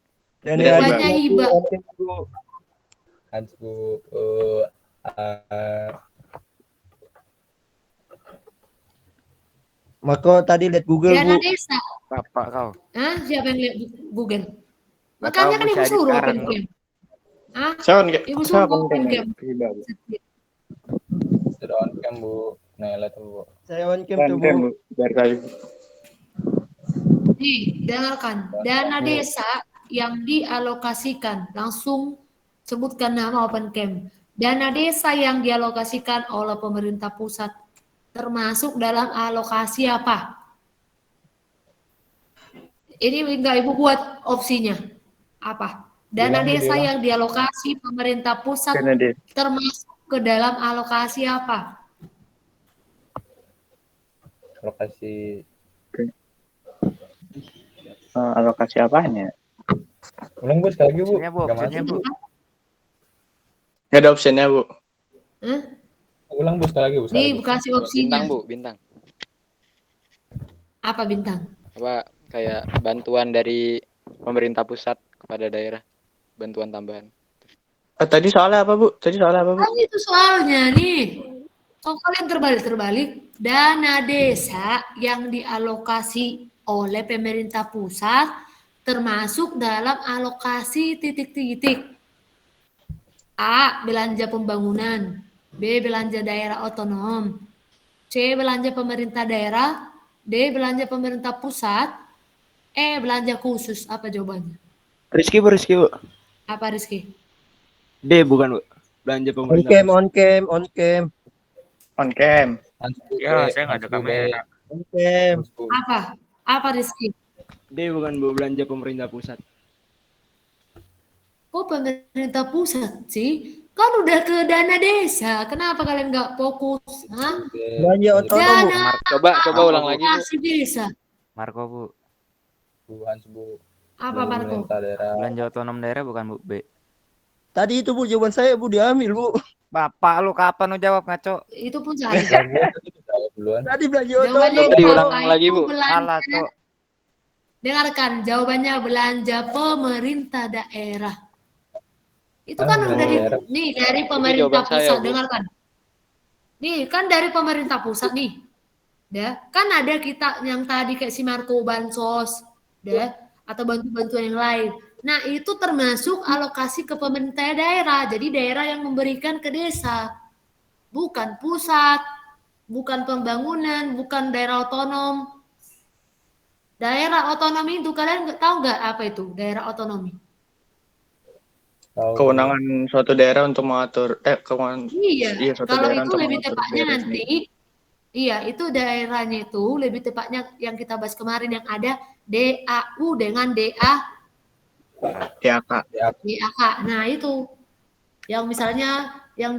[SPEAKER 4] Dan
[SPEAKER 2] Jawabannya hibah.
[SPEAKER 5] Hans, Bu.
[SPEAKER 4] Mako tadi lihat Google,
[SPEAKER 2] Dana
[SPEAKER 4] Bu.
[SPEAKER 2] desa.
[SPEAKER 6] Bapak kau.
[SPEAKER 2] Hah? Siapa yang lihat Google?
[SPEAKER 6] Nggak
[SPEAKER 2] Makanya
[SPEAKER 6] tahu,
[SPEAKER 2] kan
[SPEAKER 6] Bu,
[SPEAKER 2] Ibu
[SPEAKER 6] saya
[SPEAKER 2] suruh
[SPEAKER 6] sekarang,
[SPEAKER 2] open
[SPEAKER 6] Bu.
[SPEAKER 2] game. Hah? Ibu
[SPEAKER 10] Saya
[SPEAKER 2] suruh open game.
[SPEAKER 10] Iba, Bu.
[SPEAKER 5] Sudah on cam, Bu. Nela tuh, Bu.
[SPEAKER 4] Saya on cam tuh,
[SPEAKER 10] Kan,
[SPEAKER 4] Bu.
[SPEAKER 10] Bu. Biar kali.
[SPEAKER 2] Nih, dengarkan. Dana desa yang dialokasikan langsung Sebutkan nama open camp. Dana desa yang dialokasikan oleh pemerintah pusat termasuk dalam alokasi apa? Ini enggak Ibu buat opsinya. Apa? Dana
[SPEAKER 5] Bilang, Bu,
[SPEAKER 2] desa
[SPEAKER 5] bilang.
[SPEAKER 2] yang dialokasi pemerintah pusat
[SPEAKER 10] Dana desa.
[SPEAKER 2] termasuk ke dalam alokasi apa?
[SPEAKER 5] Lokasi
[SPEAKER 10] Alokasi apanya?
[SPEAKER 5] ulang, Bu, sekali lagi, Bu.
[SPEAKER 6] Opsinya, Bu,
[SPEAKER 5] Nggak
[SPEAKER 6] opsinya,
[SPEAKER 5] masuk.
[SPEAKER 6] Bu.
[SPEAKER 10] Nggak ada optionnya, Bu.
[SPEAKER 2] Hah?
[SPEAKER 5] Ulang, Bu, sekali lagi, Bu.
[SPEAKER 2] Nih, kasih opsinya.
[SPEAKER 9] Bintang, Bu, bintang.
[SPEAKER 2] Apa bintang?
[SPEAKER 9] Apa kayak bantuan dari pemerintah pusat kepada daerah, bantuan tambahan.
[SPEAKER 10] Tadi soalnya apa, Bu?
[SPEAKER 2] Kan itu soalnya nih. Kalau kalian terbalik, dana desa yang dialokasi oleh pemerintah pusat termasuk dalam alokasi titik-titik. A. Belanja pembangunan. B. Belanja daerah otonom. C. Belanja pemerintah daerah. D. Belanja pemerintah pusat. E. Belanja khusus. Apa jawabannya?
[SPEAKER 4] Rizky, Bu.
[SPEAKER 2] Apa Rizky?
[SPEAKER 4] D bukan, Bu. Belanja pemerintah.
[SPEAKER 1] On cam.
[SPEAKER 5] Hans, Bu,
[SPEAKER 1] Ya,
[SPEAKER 5] B.
[SPEAKER 1] saya nggak ada
[SPEAKER 5] Hans, Bu, B.
[SPEAKER 1] kamera.
[SPEAKER 5] Hans, Bu.
[SPEAKER 2] Apa? Apa Rizky?
[SPEAKER 4] D bukan, Bu. Belanja pemerintah pusat.
[SPEAKER 2] Kok pemerintah pusat sih? Kan udah ke dana desa. Kenapa kalian nggak fokus? Hah?
[SPEAKER 5] Belanja
[SPEAKER 2] Dana
[SPEAKER 9] Coba ulang lagi, Bu.
[SPEAKER 2] alokasi desa.
[SPEAKER 6] Marco, Bu.
[SPEAKER 5] Bu, Hans, Bu.
[SPEAKER 2] Apa
[SPEAKER 5] Dari
[SPEAKER 2] Marco?
[SPEAKER 5] pemerintah daerah.
[SPEAKER 6] Belanja otonom daerah bukan, Bu. B.
[SPEAKER 4] Tadi itu, Bu, jawaban saya, Bu, diambil, Bu.
[SPEAKER 6] Bapak lu kapan lu jawab, ngaco?
[SPEAKER 2] Itu pun salah.
[SPEAKER 5] Duluan.
[SPEAKER 4] Tadi belanja
[SPEAKER 2] Jawabannya
[SPEAKER 9] Coba diulang
[SPEAKER 2] Bapak
[SPEAKER 9] lagi,
[SPEAKER 2] itu
[SPEAKER 9] Bu.
[SPEAKER 6] Salah,
[SPEAKER 2] belanja.
[SPEAKER 6] Cok.
[SPEAKER 2] Dengarkan, jawabannya belanja pemerintah daerah. Itu kan
[SPEAKER 5] Ah,
[SPEAKER 2] udah
[SPEAKER 5] daerah.
[SPEAKER 2] nih dari pemerintah
[SPEAKER 9] jawaban saya,
[SPEAKER 2] pusat.
[SPEAKER 9] Bu.
[SPEAKER 2] Dengarkan. Nih kan dari pemerintah pusat nih. Ya, kan ada kita yang tadi kayak si Marco bansos, ya, atau bantu-bantuan yang lain. Nah, itu termasuk alokasi ke pemerintah daerah. Jadi daerah yang memberikan ke desa. Bukan pusat, bukan pembangunan, bukan daerah otonom. Daerah otonomi itu kalian tahu nggak apa itu daerah otonomi?
[SPEAKER 5] Tahu.
[SPEAKER 10] Kewenangan suatu daerah untuk mengatur kewenangan
[SPEAKER 2] Iya,
[SPEAKER 10] suatu
[SPEAKER 2] kalau
[SPEAKER 10] daerah
[SPEAKER 2] itu
[SPEAKER 10] untuk
[SPEAKER 2] lebih
[SPEAKER 10] mengatur
[SPEAKER 2] tepatnya
[SPEAKER 10] daerah
[SPEAKER 2] nanti,
[SPEAKER 10] sendiri.
[SPEAKER 2] iya itu daerahnya itu lebih tepatnya yang kita bahas kemarin yang ada DAU dengan
[SPEAKER 10] DAK.
[SPEAKER 2] DAK. Nah itu yang misalnya yang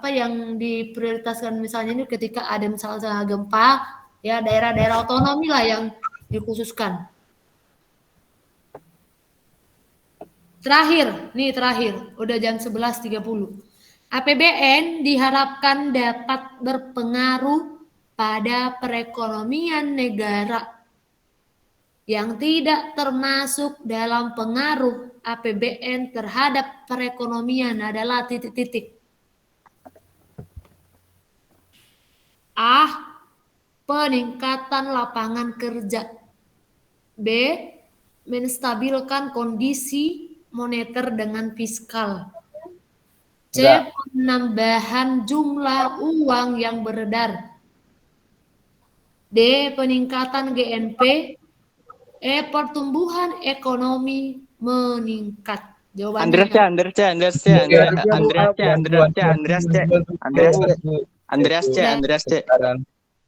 [SPEAKER 2] yang diprioritaskan misalnya ini ketika ada misalnya gempa, ya daerah-daerah otonomi lah yang dikhususkan. Terakhir, udah jam 11.30. APBN diharapkan dapat berpengaruh pada perekonomian negara yang tidak termasuk dalam pengaruh APBN terhadap perekonomian adalah titik-titik. A. Peningkatan lapangan kerja. B. Menstabilkan kondisi moneter dengan fiskal. C.
[SPEAKER 5] Enggak.
[SPEAKER 2] Penambahan jumlah uang yang beredar. D. Peningkatan GNP. E. Pertumbuhan ekonomi meningkat. Jawabannya
[SPEAKER 10] Andreas C.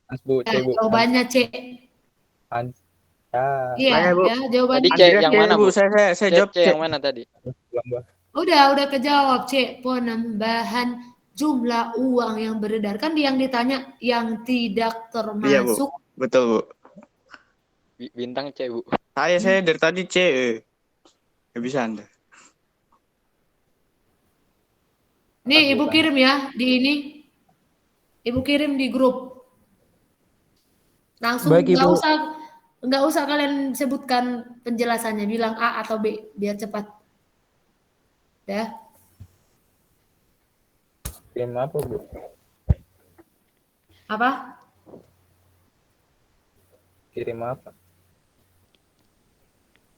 [SPEAKER 5] Hans, Bu, C, Bu.
[SPEAKER 2] jawabannya C.
[SPEAKER 5] Hans.
[SPEAKER 2] Iya,
[SPEAKER 10] Bu.
[SPEAKER 2] ya jawabannya.
[SPEAKER 9] Tadi C yang mana, Bu?
[SPEAKER 10] Saya jawab
[SPEAKER 9] C yang mana tadi?
[SPEAKER 5] Ulang, Bu.
[SPEAKER 2] Udah kejawab C. Penambahan jumlah uang yang beredar. Kan yang ditanya yang tidak
[SPEAKER 10] Iya, Bu.
[SPEAKER 2] termasuk.
[SPEAKER 10] Betul, Bu.
[SPEAKER 9] Bintang C, Bu.
[SPEAKER 10] Saya dari tadi C. Nggak bisa Anda.
[SPEAKER 2] Nih Ibu kirim ya di ini. Ibu kirim di grup. Langsung
[SPEAKER 4] Baik, Ibu.
[SPEAKER 2] nggak usah kalian sebutkan penjelasannya, bilang A atau B biar cepat. Ya.
[SPEAKER 5] Kirim apa, Bu?
[SPEAKER 2] Apa?
[SPEAKER 5] Kirim apa?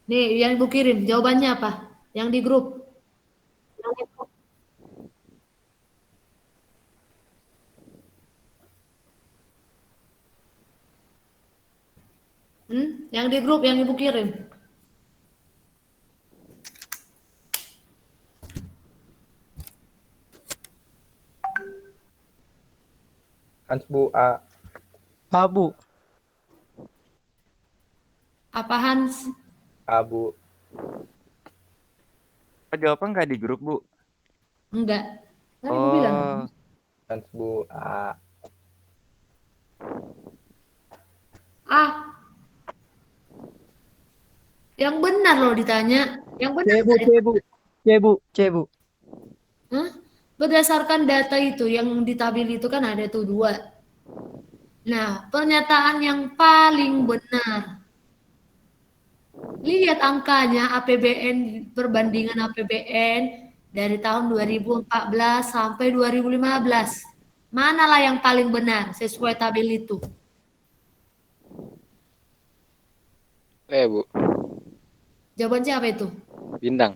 [SPEAKER 2] Nih yang Ibu kirim jawabannya apa? Yang di grup. Yang di grup yang Ibu kirim.
[SPEAKER 5] Hans Bu A.
[SPEAKER 4] A Bu.
[SPEAKER 2] Apa Hans?
[SPEAKER 5] A Bu.
[SPEAKER 6] Oh, jawabnya nggak di grup, Bu?
[SPEAKER 2] Enggak. Tadi gue bilang.
[SPEAKER 6] Oh,
[SPEAKER 5] Hans Bu A.
[SPEAKER 2] Ah, yang benar loh ditanya. Yang benar.
[SPEAKER 4] C Bu, C Bu. C Bu, C Bu.
[SPEAKER 2] Hah? Berdasarkan data itu yang di tabel itu kan ada tuh 2. Nah, pernyataan yang paling benar. Lihat angkanya APBN, perbandingan APBN dari tahun 2014 sampai 2015. Manalah yang paling benar sesuai tabel itu?
[SPEAKER 9] Bu.
[SPEAKER 2] Jawaban siapa itu?
[SPEAKER 9] Bintang.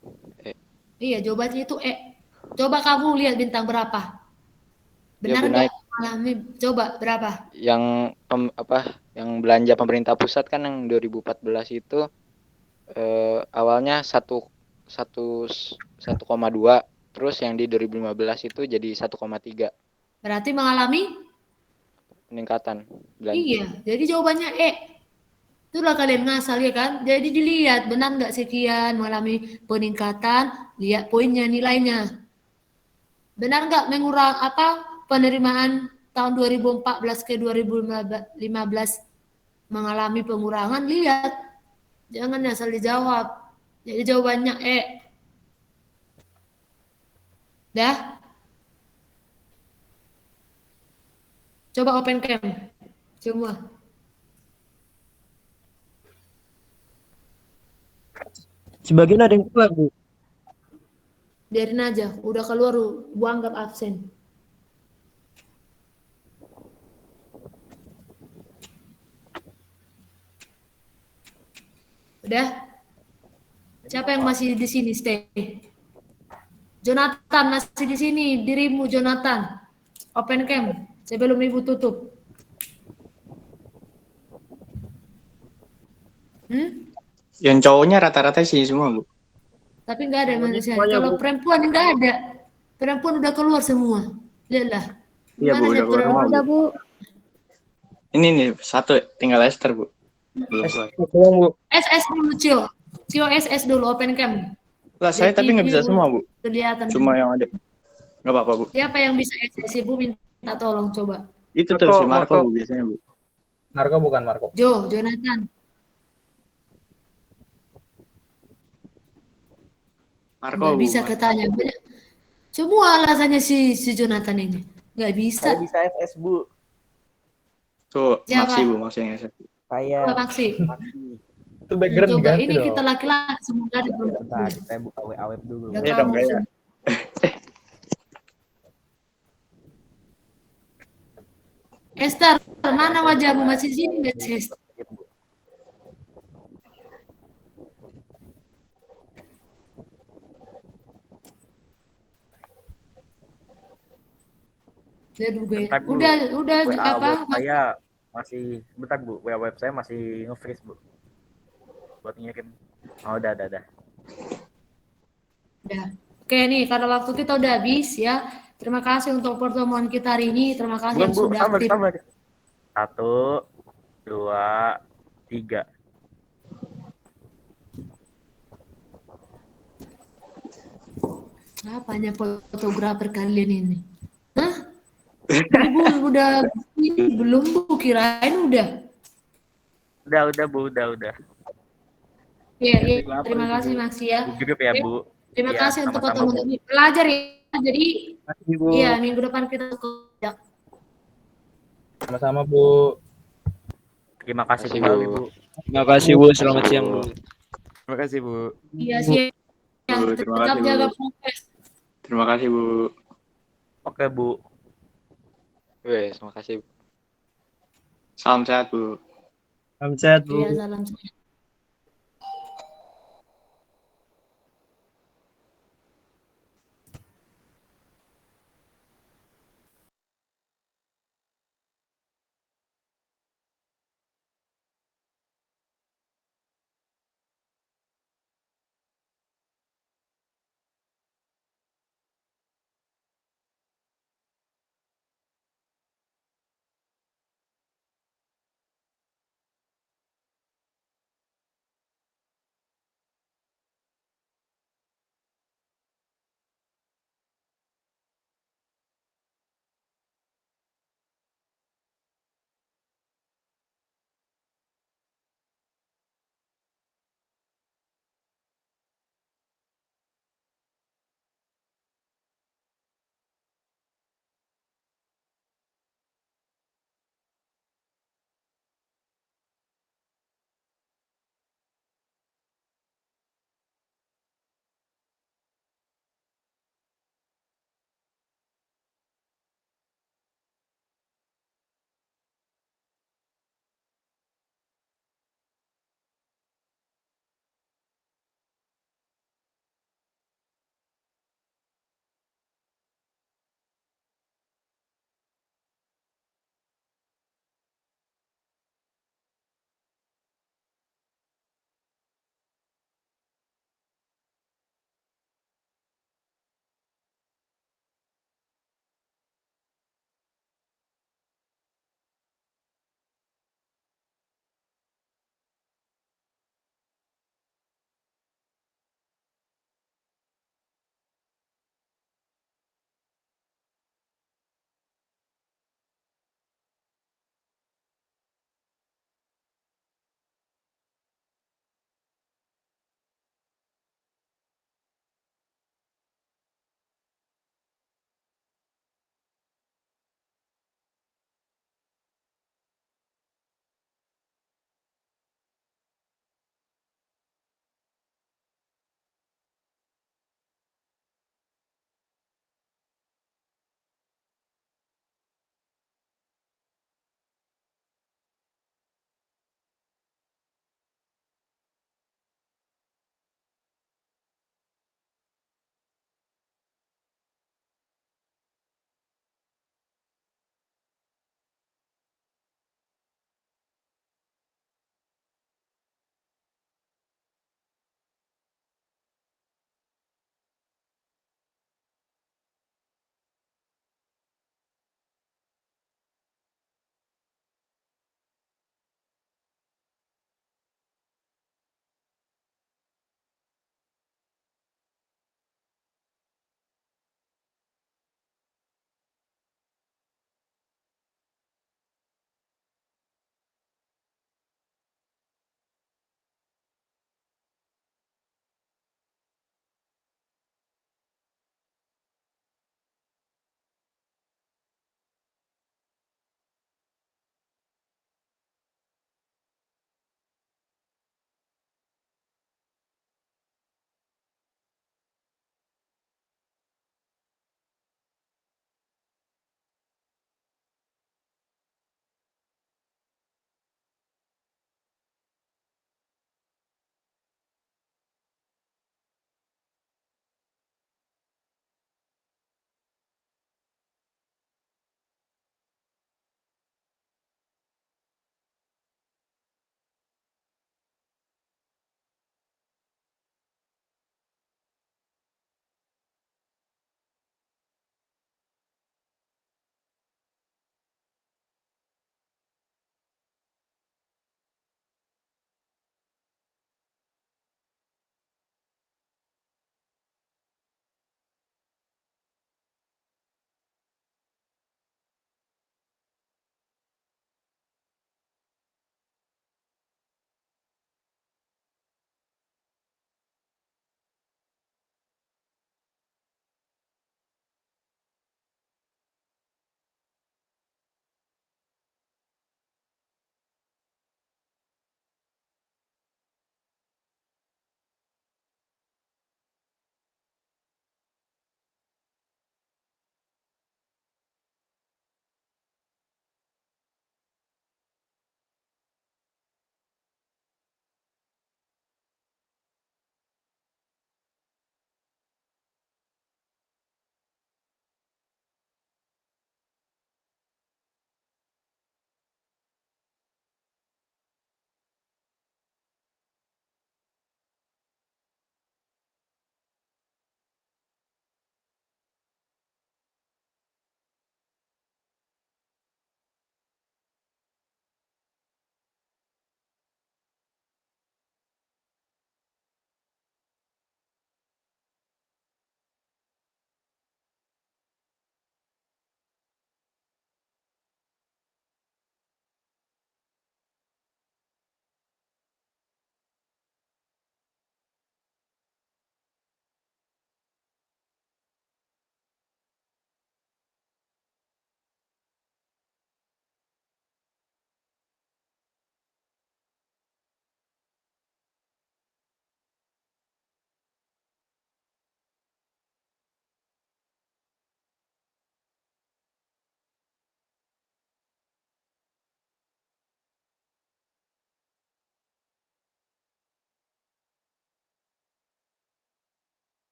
[SPEAKER 2] Iya, jawabannya itu E. Coba kamu lihat bintang berapa?
[SPEAKER 9] Ya,
[SPEAKER 2] Benar
[SPEAKER 9] Bu,
[SPEAKER 2] nggak?
[SPEAKER 9] naik.
[SPEAKER 2] Alami, coba berapa?
[SPEAKER 9] Yang yang belanja pemerintah pusat kan yang 2014 itu awalnya 1,2, terus yang di 2015 itu jadi 1,3
[SPEAKER 2] Berarti mengalami?
[SPEAKER 9] peningkatan belanja.
[SPEAKER 2] Iya, jadi jawabannya E. Itulah kalian ngasal ya kan? Jadi dilihat benar nggak sekian mengalami peningkatan, lihat poinnya, nilainya. Benar nggak mengurang penerimaan tahun 2014 ke 2015 mengalami pengurangan? Lihat, jangan asal dijawab. Jadi jawabannya E. Dah? Coba open cam. Semua.
[SPEAKER 4] Sebagian ada yang keluar, Bu.
[SPEAKER 2] Biarin aja, udah keluar, gua anggap absen. Udah? Siapa yang masih di sini stay? Jonathan masih di sini, dirimu Jonathan. Open cam sebelum ibu tutup.
[SPEAKER 10] Yang cowoknya rata-rata sih semua, Bu.
[SPEAKER 2] Tapi nggak ada yang manusia.
[SPEAKER 4] Semuanya,
[SPEAKER 2] Kalau
[SPEAKER 4] Bu.
[SPEAKER 2] perempuan nggak ada. Perempuan udah keluar semua. Lihatlah.
[SPEAKER 10] Iya, Bu, udah keluar semua, Bu. Ini nih, satu, tinggal Esther, Bu. Belum keluar.
[SPEAKER 2] SS dulu, Cio. Cio SS dulu, open cam.
[SPEAKER 10] Lah, saya tapi nggak bisa semua, Bu.
[SPEAKER 2] Kelihatan.
[SPEAKER 10] Cuma yang ada. Nggak apa-apa, Bu.
[SPEAKER 2] Siapa yang bisa SS? Ibu minta tolong coba.
[SPEAKER 10] Itu tuh si Marco, Bu, biasanya, Bu.
[SPEAKER 5] Marco bukan Marco.
[SPEAKER 2] Jonathan.
[SPEAKER 10] Marco,
[SPEAKER 2] Nggak
[SPEAKER 10] Bu.
[SPEAKER 2] bisa ketanya. Semua alasannya si Jonathan ini. Nggak bisa.
[SPEAKER 1] Saya bisa SS, Bu.
[SPEAKER 10] Tuh,
[SPEAKER 2] Siapa?
[SPEAKER 10] Maxi, Bu, Maxi yang SS.
[SPEAKER 1] Saya
[SPEAKER 2] Coba Maksi.
[SPEAKER 5] Itu background
[SPEAKER 2] Coba
[SPEAKER 5] diganti
[SPEAKER 2] ini
[SPEAKER 5] dong.
[SPEAKER 2] kita laki-laki semua ada
[SPEAKER 1] Bentar, saya buka WA dulu.
[SPEAKER 2] Udah
[SPEAKER 10] Iya
[SPEAKER 2] tahu
[SPEAKER 10] dong, kayak.
[SPEAKER 2] semua. Esther, mana wajahmu masih di sini nggak sih? Esther?
[SPEAKER 1] Bentar, Bu.
[SPEAKER 2] Udah
[SPEAKER 1] WA
[SPEAKER 2] apa?
[SPEAKER 1] web saya masih bentar, Bu. WA web saya masih nge-freeze, Bu. Buat ngirim. Oh, udah.
[SPEAKER 2] Udah. Oke nih, karena waktu kita udah habis ya. Terima kasih untuk pertemuan kita hari ini. Terima kasih
[SPEAKER 1] Belum,
[SPEAKER 2] yang
[SPEAKER 1] Bu.
[SPEAKER 2] sudah
[SPEAKER 1] Sabar.
[SPEAKER 2] aktif.
[SPEAKER 1] 1, 2, 3.
[SPEAKER 2] Apanya fotografer kalian ini? Hah? Ibu udah belum, Bu, kirain udah.
[SPEAKER 1] Udah, Bu. Udah.
[SPEAKER 2] Iya. Terima kasih Mas ya.
[SPEAKER 1] Di grup ya, Bu.
[SPEAKER 2] Terima
[SPEAKER 1] Iya,
[SPEAKER 2] kasih untuk
[SPEAKER 1] sama-sama,
[SPEAKER 2] pertemuan ini. Belajar ya. Jadi
[SPEAKER 4] Bu.
[SPEAKER 2] iya, minggu depan kita kerja.
[SPEAKER 5] Sama-sama, Bu.
[SPEAKER 1] Terima kasih
[SPEAKER 9] Terima kasih,
[SPEAKER 1] kembali,
[SPEAKER 9] Bu.
[SPEAKER 1] Bu.
[SPEAKER 6] terima kasih, Bu. Selamat siang, Bu. Terima kasih, Bu.
[SPEAKER 2] Iya sih. Ya,
[SPEAKER 10] Bu, terima
[SPEAKER 2] tetap
[SPEAKER 10] kasih, Bu.
[SPEAKER 2] jaga prokes.
[SPEAKER 10] Terima kasih, Bu.
[SPEAKER 1] Oke, Bu.
[SPEAKER 9] Wes, terima kasih.
[SPEAKER 10] Salam sehat, Bu.
[SPEAKER 4] Salam sehat, Bu.
[SPEAKER 2] Iya, salam sehat.